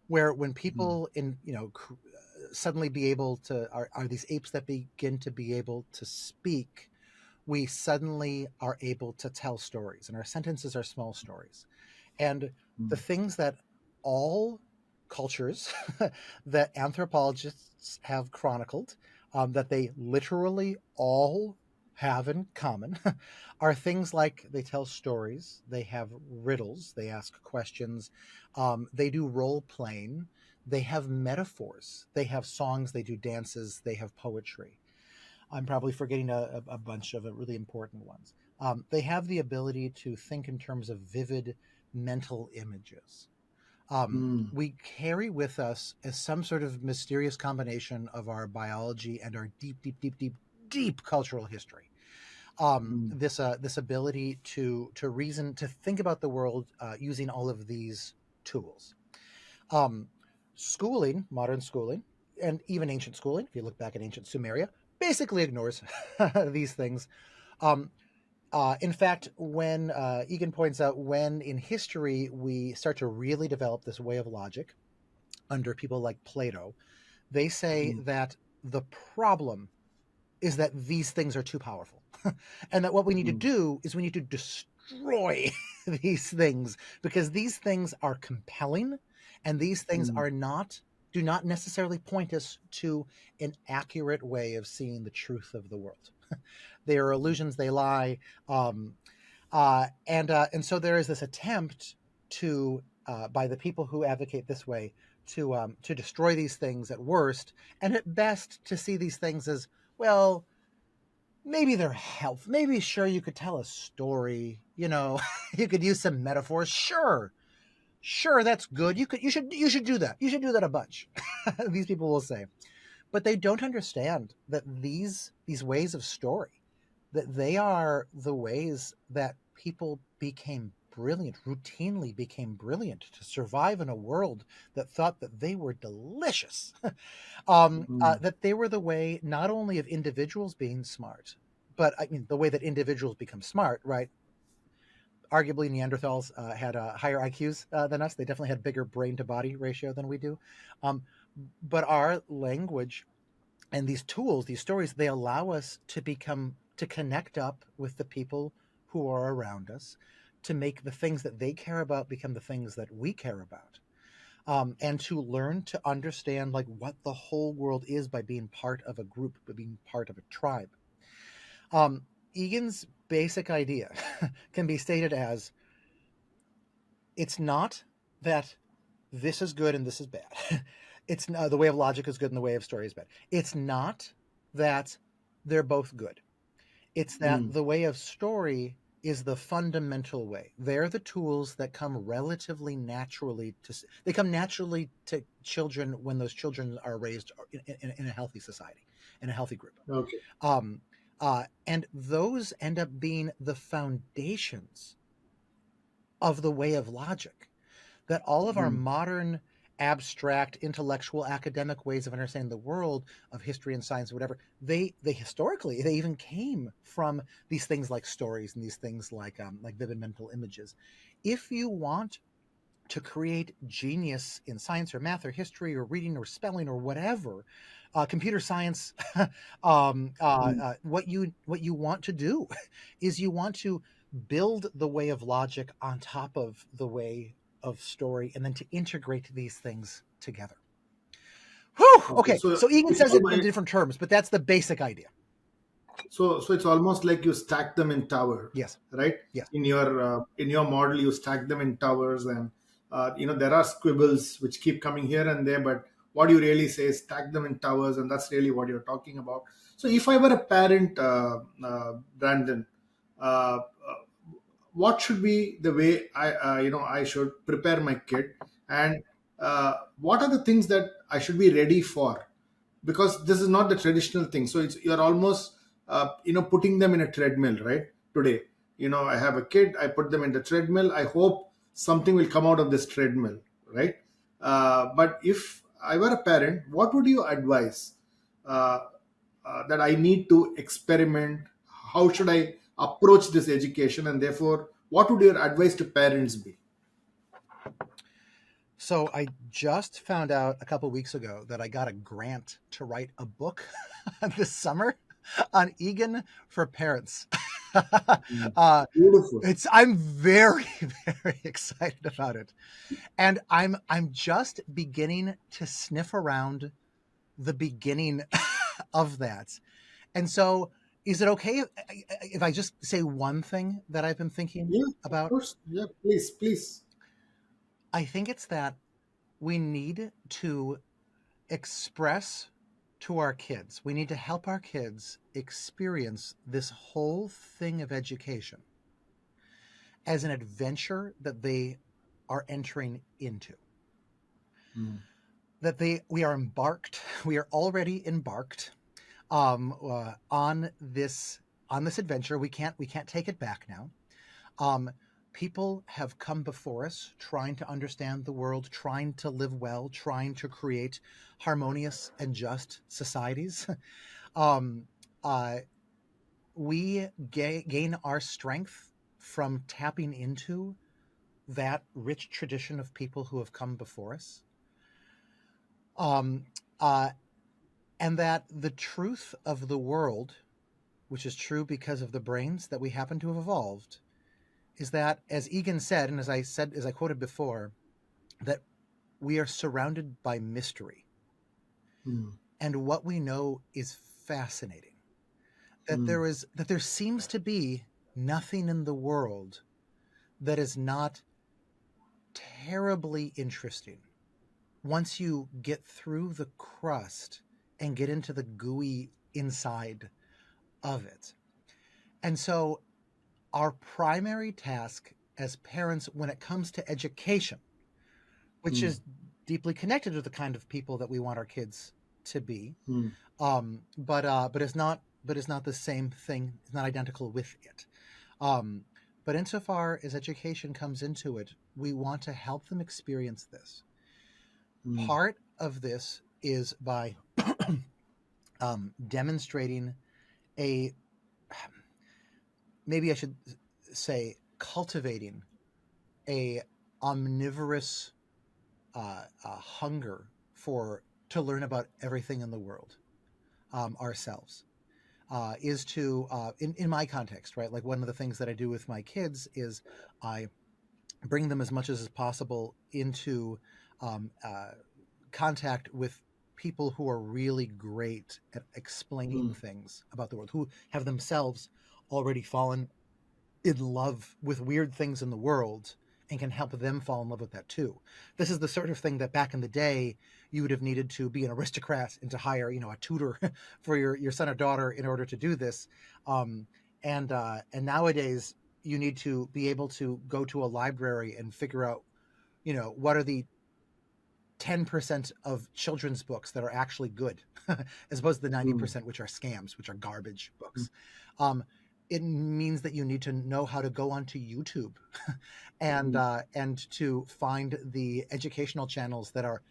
where when Mm. people suddenly be able to are these apes that begin to be able to speak, we suddenly are able to tell stories, and our sentences are small stories. And the Mm. things that all cultures that anthropologists have chronicled, that they literally all have in common, are things like they tell stories, they have riddles, they ask questions, they do role playing, they have metaphors, they have songs, they do dances, they have poetry. I'm probably forgetting a bunch of really important ones. They have the ability to think in terms of vivid mental images. Mm. We carry with us as some sort of mysterious combination of our biology and our deep, deep, deep, deep, deep cultural history. Mm. This ability to reason, to think about the world using all of these tools. Um, Schooling, modern schooling, and even ancient schooling, if you look back at ancient Sumeria, basically ignores these things. Um, in fact, when Egan points out, when in history we start to really develop this way of logic under people like Plato, they say Mm. that the problem is that these things are too powerful. And that what we need to Mm. do is we need to destroy these things, because these things are compelling, and these things Mm. are not do not necessarily point us to an accurate way of seeing the truth of the world. They are illusions, they lie. And so there is this attempt to by the people who advocate this way to destroy these things at worst, and at best to see these things as, well, maybe they're helpful. Maybe, sure, you could tell a story. You could use some metaphors. Sure, that's good. You should do that. You should do that a bunch. These people will say, but they don't understand that these ways of story, that they are the ways that people became brilliant, routinely became brilliant, to survive in a world that thought that they were delicious. Mm. That they were the way not only of individuals being smart, but I mean the way that individuals become smart, right? Arguably, Neanderthals had higher IQs than us. They definitely had bigger brain to body ratio than we do. Um, but our language and these tools, these stories, they allow us to connect up with the people who are around us, to make the things that they care about become the things that we care about, and to learn to understand like what the whole world is by being part of a group, by being part of a tribe. Um, Egan's basic idea can be stated as: it's not that this is good and this is bad. It's the way of logic is good and the way of story is bad. It's not that they're both good. It's that Mm. the way of story is the fundamental way. They're the tools that come relatively naturally they come naturally to children when those children are raised in a healthy society, in a healthy group. Okay. Um, and those end up being the foundations of the way of logic that all of our Mm. modern abstract, intellectual, academic ways of understanding the world, of history and science, or whatever, they historically they even came from these things like stories and these things like vivid mental images. If you want to create genius in science or math or history or reading or spelling or whatever, computer science, mm. what you want to do is you want to build the way of logic on top of the way of story, and then to integrate these things together. Whew, Okay, okay, so so Egan it's says it in different terms, but that's the basic idea. so it's almost like you stack them in tower, Yes, right? yes. In your model, you stack them in towers, and there are squibbles which keep coming here and there, but what you really say is stack them in towers, and that's really what you're talking about. So if I were a parent, Brandon, uh, what should be the way I should prepare my kid, and what are the things that I should be ready for, because this is not the traditional thing. So it's you're almost putting them in a treadmill, right? Today, I have a kid, I put them in the treadmill, I hope something will come out of this treadmill, right? But if I were a parent, what would you advise uh, that I need to experiment? How should I approach this education, and therefore what would your advice to parents be? So I just found out a couple weeks ago that I got a grant to write a book this summer on Egan for parents. Mm. uh, Beautiful. I'm very very excited about it, and I'm just beginning to sniff around the beginning of that. And so, is it okay if I just say one thing that I've been thinking Yeah, of about? course. Yeah, please, please. I think it's that we need to express to our kids, we need to help our kids experience this whole thing of education as an adventure that they are entering into. Mm, That we are embarked, we are already embarked on this adventure. We can't take it back now. Um, People have come before us trying to understand the world, trying to live well, trying to create harmonious and just societies. um, uh, we gain our strength from tapping into that rich tradition of people who have come before us. Um, uh, and that the truth of the world, which is true because of the brains that we happen to have evolved, is that, as Egan said, and as I quoted before, that we are surrounded by mystery, mm, and what we know is fascinating. mm, That there seems to be nothing in the world that is not terribly interesting once you get through the crust and get into the gooey inside of it. And so, our primary task as parents when it comes to education, which mm, is deeply connected to the kind of people that we want our kids to be, mm, but it's not the same thing. It's not identical with it. Um, but insofar as education comes into it, we want to help them experience this. mm, Part of this is by demonstrating a, maybe I should say, cultivating a omnivorous hunger for to learn about everything in the world ourselves. Is to in my context, right? Like, one of the things that I do with my kids is I bring them as much as possible into um, uh, contact with people who are really great at explaining mm, things about the world, who have themselves already fallen in love with weird things in the world and can help them fall in love with that too. This is the sort of thing that back in the day you would have needed to be an aristocrat and to hire, a tutor for your son or daughter in order to do this. Um, and nowadays you need to be able to go to a library and figure out, what are the 10% of children's books that are actually good, as opposed to the mm, 90% which are scams, which are garbage books. Um, it means that you need to know how to go onto YouTube Mm. and to find the educational channels that are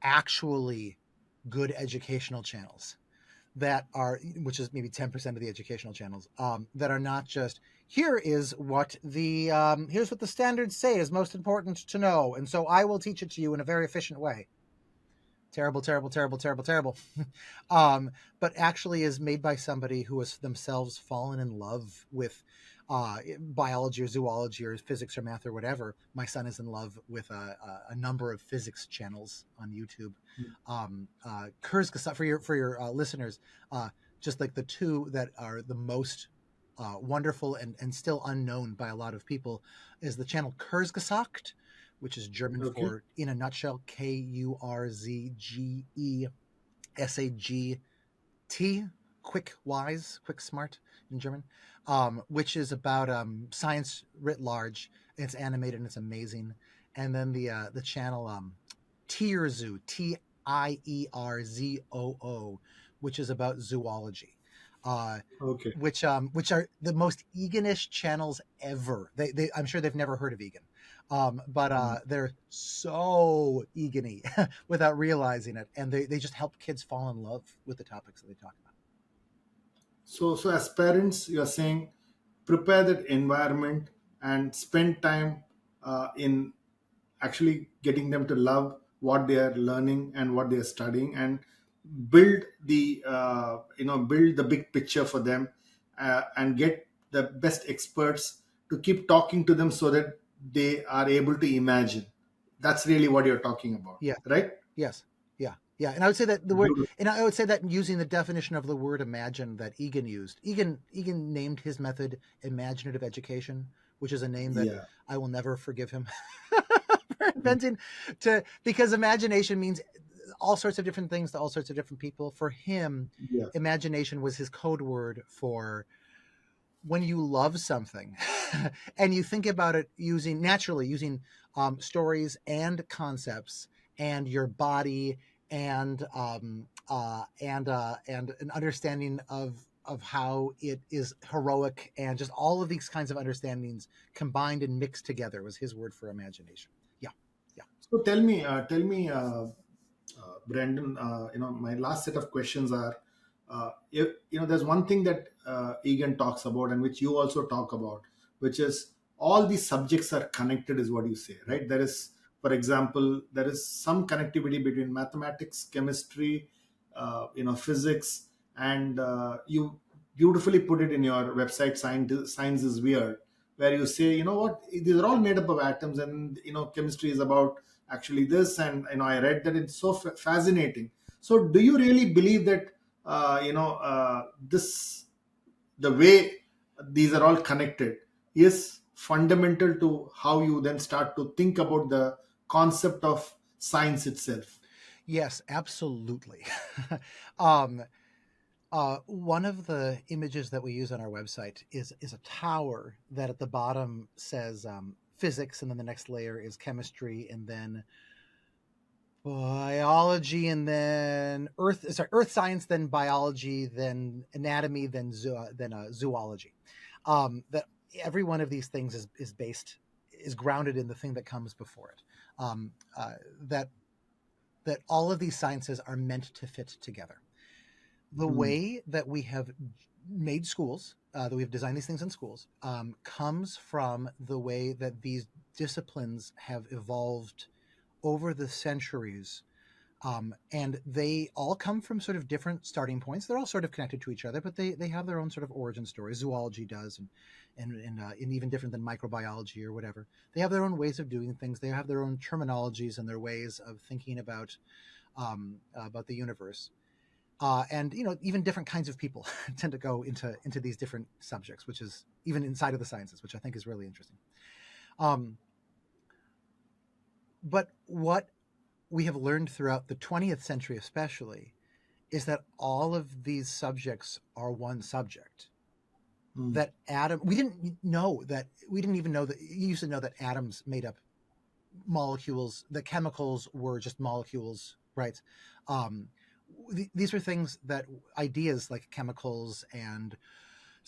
actually good educational channels that are, which is maybe 10% of the educational channels, that are not just, here is what the here's what the standards say is most important to know, and so I will teach it to you in a very efficient way. Terrible, terrible, terrible, terrible, terrible. But actually is made by somebody who has themselves fallen in love with biology or zoology or physics or math or whatever. My son is in love with a number of physics channels on YouTube. Kurzgesagt, for your listeners, just like the two that are the most wonderful and still unknown by a lot of people is the channel Kurzgesagt, which is German Okay. for in a nutshell, Kurzgesagt, quick wise, quick smart in German, which is about science writ large. It's animated and it's amazing. And then the channel Tierzoo, Tierzoo, which is about zoology. Uh, Okay. which are the most Eganish channels ever. They I'm sure they've never heard of Egan, but Mm. they're so Egan-y without realizing it, and they just help kids fall in love with the topics that they talk about. So as parents, you are saying prepare that environment and spend time in actually getting them to love what they are learning and what they are studying, and build the build the big picture for them, and get the best experts to keep talking to them so that they are able to imagine. That's really what you're talking about, Yeah. right? Yes. Yeah. Yeah. And I would say that the word, Beautiful. and I would say that using the definition of the word imagine that Egan used, Egan named his method imaginative education, which is a name that Yeah. I will never forgive him for inventing because imagination means all sorts of different things to all sorts of different people. For him, Yeah. imagination was his code word for when you love something and you think about it using stories and concepts and your body and an understanding of how it is heroic and just all of these kinds of understandings combined and mixed together was his word for imagination. Yeah, yeah, So tell me, Brandon. My last set of questions are, there's one thing that Egan talks about, and which you also talk about, which is all these subjects are connected, is what you say, yeah, right? There is, for example, there is some connectivity between mathematics, chemistry, physics, and you beautifully put it in your website, Science is Weird, where you say, you know what, these are all made up of atoms, and chemistry is about actually this, and I read that it's so fascinating. So do you really believe that this, the way these are all connected, is fundamental to how you then start to think about the concept of science itself? yes, absolutely. um One of the images that we use on our website is a tower that at the bottom says physics, and then the next layer is chemistry, and then biology, and then earth science, then biology, then anatomy, then zoology. That every one of these things is grounded in the thing that comes before it. Um, uh, that that all of these sciences are meant to fit together. The Hmm. way that we have made schools, that we've designed these things in schools, comes from the way that these disciplines have evolved over the centuries. And they all come from sort of different starting points. They're all sort of connected to each other, but they have their own sort of origin story. Zoology does, and even different than microbiology or whatever. They have their own ways of doing things. They have their own terminologies and their ways of thinking about the universe, and even different kinds of people tend to go into these different subjects, which is even inside of the sciences, which I think is really interesting. um, but what we have learned throughout the 20th century especially is that all of these subjects are one subject. Hmm. That atom we didn't even know that you used to know that atoms made up molecules, that chemicals were just molecules, right? um, these are things that ideas like chemicals and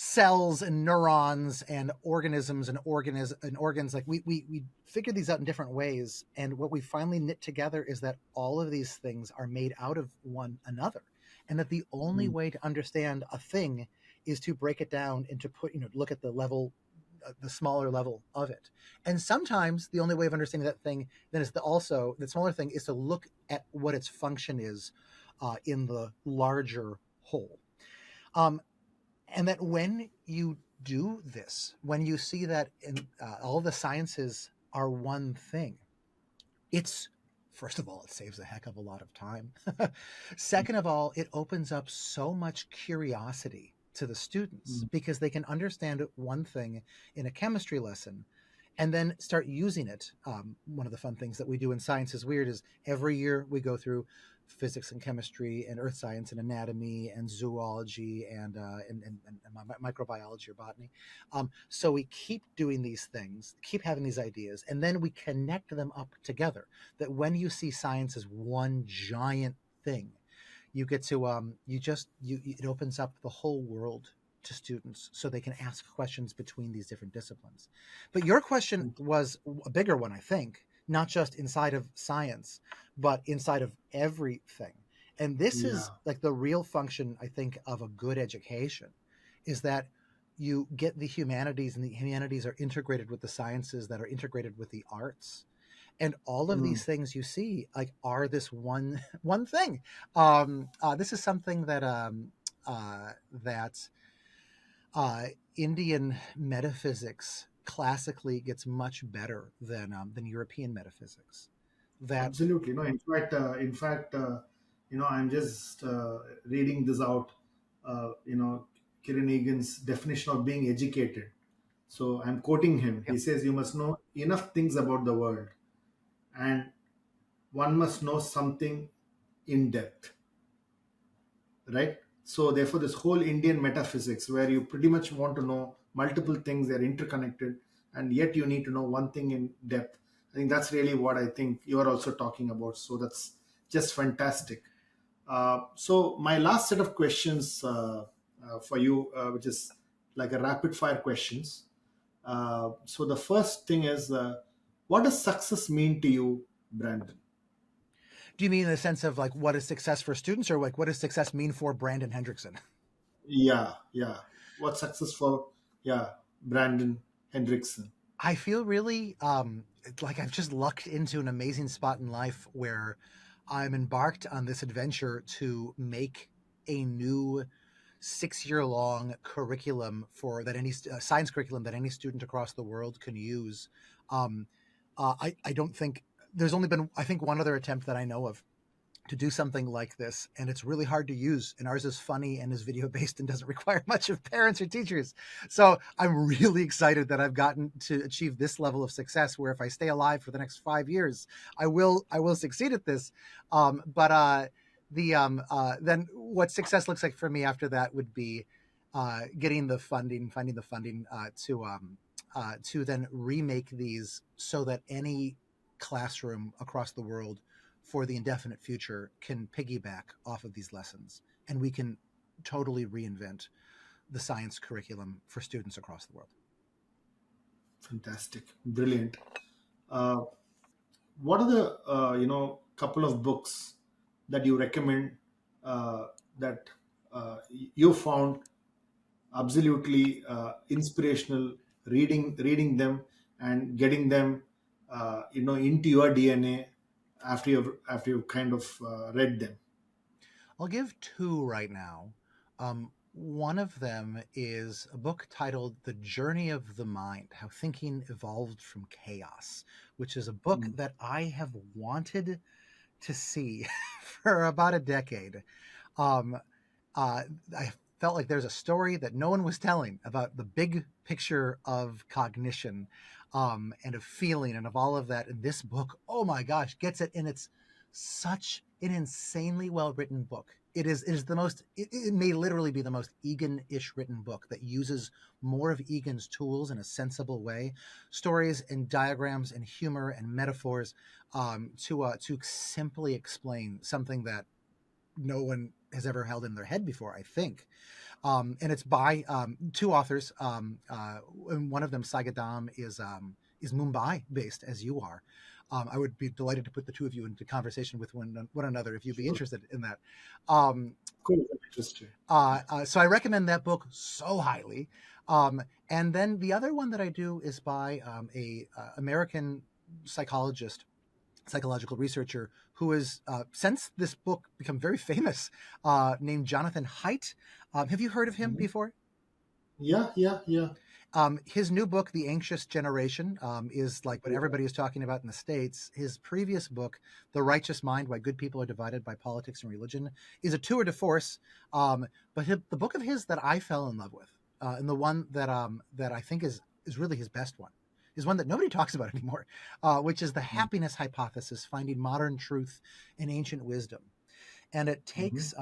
cells and neurons and organisms and organs. Like we figured these out in different ways, and what we finally knit together is that all of these things are made out of one another, and that the only Mm. way to understand a thing is to break it down and to put, look at the level, the smaller level of it. And sometimes the only way of understanding that thing then is also the smaller thing is to look at what its function is in the larger whole. um, and that when you do this, when you see that in all the sciences are one thing, it's, first of all, it saves a heck of a lot of time. Second of all, it opens up so much curiosity to the students Mm. because they can understand one thing in a chemistry lesson and then start using it. One of the fun things that we do in Science is Weird is every year we go through physics and chemistry and earth science and anatomy and zoology and microbiology or botany. So we keep doing these things, keep having these ideas, and then we connect them up together. That when you see science as one giant thing, you get to it opens up the whole world to students so they can ask questions between these different disciplines. But your question was a bigger one, I think, not just inside of science but inside of everything. And this Yeah. is like the real function, I think, of a good education, is that you get the humanities, and the humanities are integrated with the sciences that are integrated with the arts, and all of Mm. these things you see like are this one one thing. This is something that that Indian metaphysics classically gets much better than European metaphysics. That Absolutely. No, I'm just reading this out. Kieran Egan's definition of being educated. So I'm quoting him. Yep. He says, "You must know enough things about the world, and one must know something in depth, right?" So therefore, this whole Indian metaphysics, where you pretty much want to know multiple things, they're interconnected, and yet you need to know one thing in depth. I think that's really what I think you're also talking about. So that's just fantastic. So my last set of questions for you, which is like a rapid fire questions. So the first thing is, what does success mean to you, Brandon? Do you mean in the sense of like what is success for students, or like what does success mean for Brandon Hendrickson? Yeah, yeah. What success for, yeah, Brandon Hendrickson? I feel really like I've just lucked into an amazing spot in life where I'm embarked on this adventure to make a new 6 year long curriculum for that any science curriculum that any student across the world can use. Um, I don't think there's only been, I think, one other attempt that I know of to do something like this, and it's really hard to use, and ours is funny and is video based and doesn't require much of parents or teachers. So I'm really excited that I've gotten to achieve this level of success, where if I stay alive for the next 5 years, I will succeed at this. But then what success looks like for me after that would be getting the funding, finding the funding to then remake these so that any classroom across the world for the indefinite future can piggyback off of these lessons, and we can totally reinvent the science curriculum for students across the world. Fantastic, brilliant. Uh, what are the couple of books that you recommend that you found absolutely inspirational, reading them and getting them into your DNA after you've kind of read them? I'll give two right now. One of them is a book titled The Journey of the Mind: How Thinking Evolved from Chaos, which is a book Mm. that I have wanted to see for about a decade. Um, I felt like there's a story that no one was telling about the big picture of cognition, and of feeling and of all of that. And this book, oh my gosh, gets it. And it's such an insanely well written book. It is the most, it may literally be the most Egan-ish written book that uses more of Egan's tools in a sensible way, stories and diagrams and humor and metaphors, to simply explain something that no one has ever held in their head before, I think. And it's by two authors. And one of them, Saigadam, is Mumbai based, as you are. I would be delighted to put the two of you into conversation with one another if you'd be Sure. interested in that. Um, Cool. Interesting. so I recommend that book so highly. And then the other one that I do is by a American psychologist, psychological researcher who has since this book become very famous, named Jonathan Haidt. Have you heard of him Mhm. before? Yeah, yeah, yeah. His new book, The Anxious Generation, is like what Yeah. everybody is talking about in the States. His previous book, The Righteous Mind, Why Good People Are Divided by Politics and Religion, is a tour de force. But the book of his that I fell in love with, and the one that I think is really his best one, is one that nobody talks about anymore, which is The Mm-hmm. Happiness Hypothesis, Finding Modern Truth in Ancient Wisdom. And it Mm-hmm. takes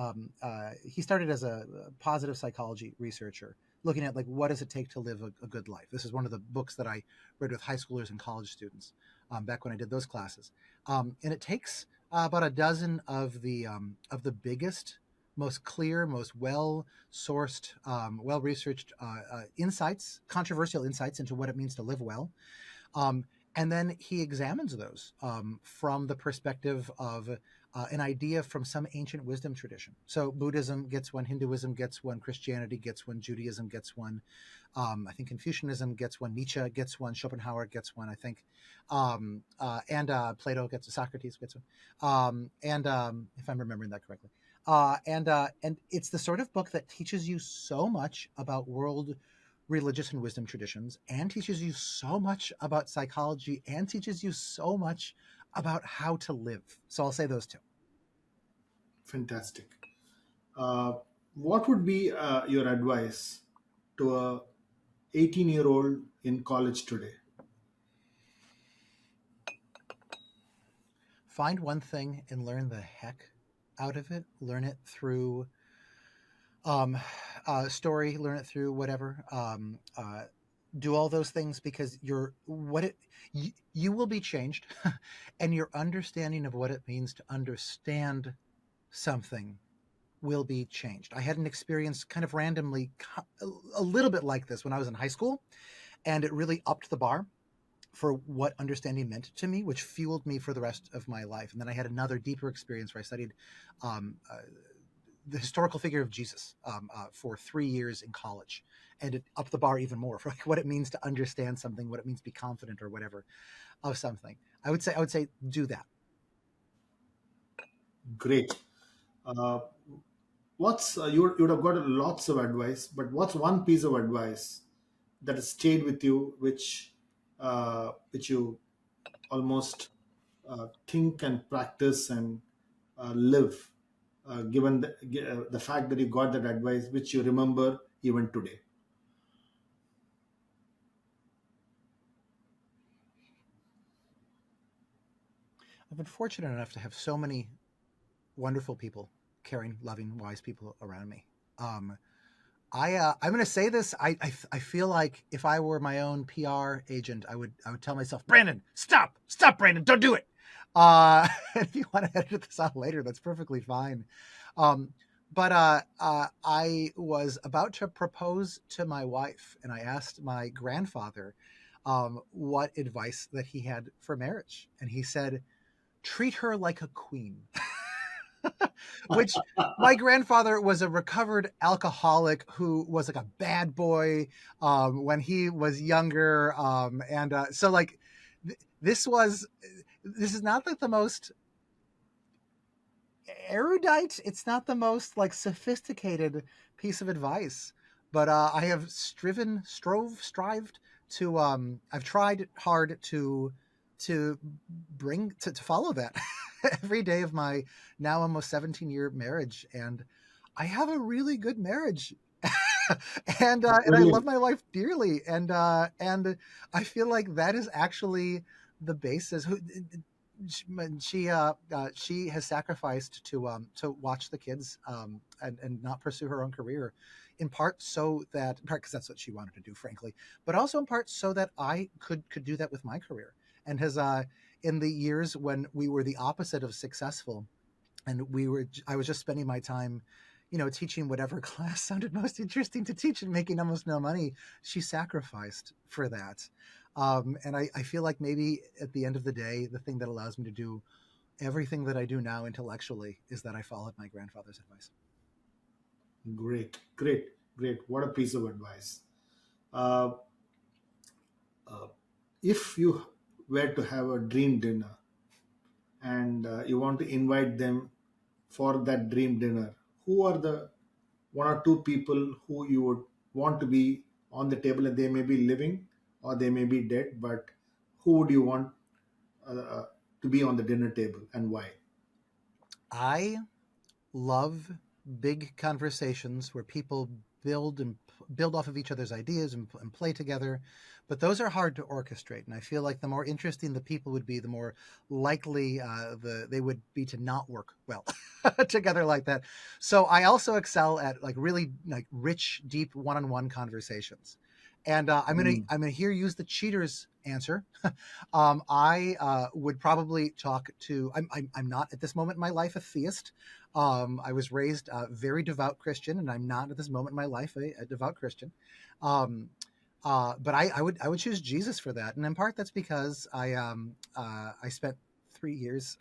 he started as a positive psychology researcher, looking at like what does it take to live a good life. This is one of the books that I read with high schoolers and college students, back when I did those classes. And it takes about a dozen of the biggest, most clear, most well sourced, well researched insights, controversial insights into what it means to live well. um, and then he examines those, from the perspective of an idea from some ancient wisdom tradition. So Buddhism gets one, Hinduism gets one, Christianity gets one, Judaism gets one. I think Confucianism gets one, Nietzsche gets one, Schopenhauer gets one, I think. And Plato gets, Socrates gets one. And if I'm remembering that correctly. And it's the sort of book that teaches you so much about world religious and wisdom traditions, and teaches you so much about psychology, and teaches you so much about how to live. So I'll say those two. Fantastic. Uh, what would be your advice to a 18-year-old in college today? Find one thing and learn the heck out of it. Learn it through um, story, learn it through whatever. Do all those things because you will be changed, and your understanding of what it means to understand something will be changed. I had an experience kind of randomly, a little bit like this when I was in high school, and it really upped the bar for what understanding meant to me, which fueled me for the rest of my life. And then I had another deeper experience where I studied um, the historical figure of Jesus, for 3 years in college, and it upped the bar even more for like what it means to understand something, what it means to be confident or whatever of something. I would say do that. Great. Uh, what's you would have got lots of advice, but what's one piece of advice that has stayed with you, which you almost think and practice and live, given the fact that you got that advice, which you remember even today? I've been fortunate enough to have so many wonderful people, caring, loving, wise people around me. Um, I'm going to say this. I feel like if I were my own PR agent, I would tell myself, Brandon, stop, Brandon, don't do it. If you want to edit this out later, that's perfectly fine. Um, but I was about to propose to my wife, and I asked my grandfather what advice that he had for marriage, and he said, treat her like a queen. Which, my grandfather was a recovered alcoholic who was like a bad boy when he was younger, and so like this was this is not like the most erudite, it's not the most like sophisticated piece of advice, but I have strived to I've tried hard to to follow that every day of my now almost 17-year marriage, and I have a really good marriage. And I love Brilliant. my wife dearly, and I feel like that is actually the basis. She has sacrificed to watch the kids, and not pursue her own career, in part because that's what she wanted to do, frankly, but also in part so that I could do that with my career, and has in the years when we were the opposite of successful, and I was just spending my time, teaching whatever class sounded most interesting to teach and making almost no money. She sacrificed for that. And I feel like maybe at the end of the day, the thing that allows me to do everything that I do now intellectually is that I followed my grandfather's advice. Great, great, great. What a piece of advice. Uh, uh, if you were to have a dream dinner and you want to invite them for that dream dinner, who are the one or two people who you would want to be on the table? And they may be living or they may be dead, but who would you want to be on the dinner table and why? I love big conversations where people build off of each other's ideas and play together, but those are hard to orchestrate. And I feel like the more interesting the people would be, the more likely they would be to not work well together like that. So I also excel at like really like rich, deep one-on-one conversations. And Mm. I'm gonna here use the cheater's answer. I would probably talk to. I'm not at this moment in my life a theist. I was raised a very devout Christian, and I'm not at this moment in my life a devout Christian. Um, but I would choose Jesus for that, and in part that's because I spent 3 years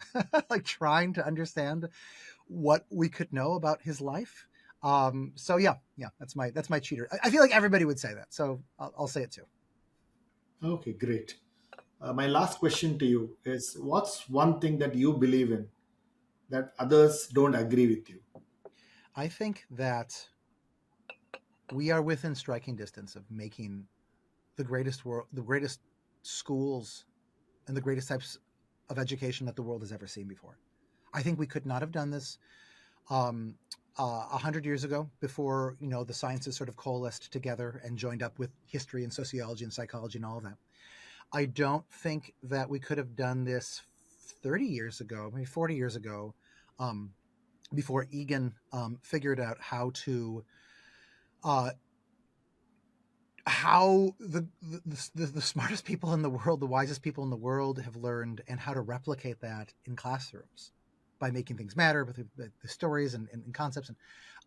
like trying to understand what we could know about his life. So yeah, that's my cheater. I feel like everybody would say that, so I'll say it too. Okay, great. My last question to you is, what's one thing that you believe in that others don't agree with you? I think that we are within striking distance of making the greatest schools and the greatest types of education that the world has ever seen before. I think we could not have done this um, 100 years ago, before the sciences sort of coalesced together and joined up with history and sociology and psychology and all of that. I don't think that we could have done this 30 years ago, maybe 40 years ago, um, before Egan figured out uh, how the smartest people in the world, the wisest people in the world have learned, and how to replicate that in classrooms by making things matter with the stories and concepts.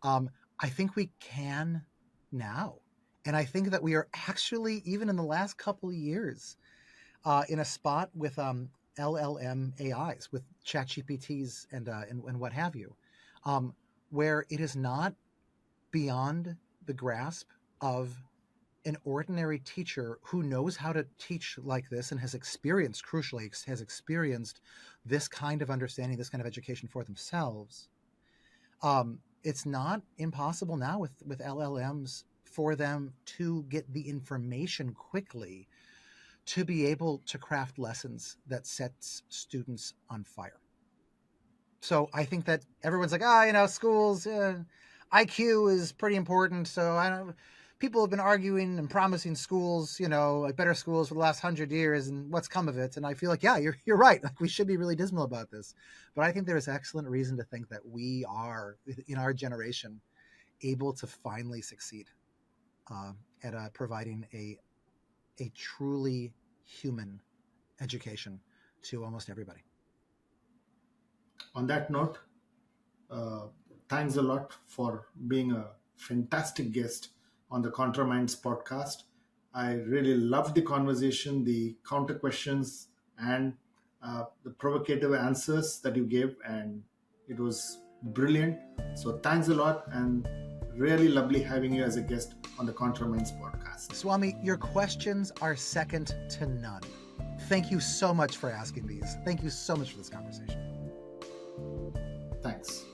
And I think we can now. And I think that we are actually, even in the last couple of years, in a spot with LLM AIs, with chat GPTs and what have you, um, where it is not beyond the grasp of an ordinary teacher who knows how to teach like this and has experienced, crucially, has experienced this kind of understanding, this kind of education for themselves. It's not impossible now with LLMs for them to get the information quickly to be able to craft lessons that sets students on fire. So I think that everyone's like, schools, IQ is pretty important. So I don't. People have been arguing and promising schools, like better schools for the last 100 years, and what's come of it? And I feel like, yeah, you're right. Like we should be really dismal about this, but I think there is excellent reason to think that we are, in our generation, able to finally succeed at providing a truly human education to almost everybody. On that note, uh, thanks a lot for being a fantastic guest on the Contra Minds podcast. I really loved the conversation, the counter questions, and the provocative answers that you gave, and it was brilliant. So thanks a lot, and really lovely having you as a guest on the Contra Minds podcast. Swami, your questions are second to none. Thank you so much for asking these. Thank you so much for this conversation. Thanks.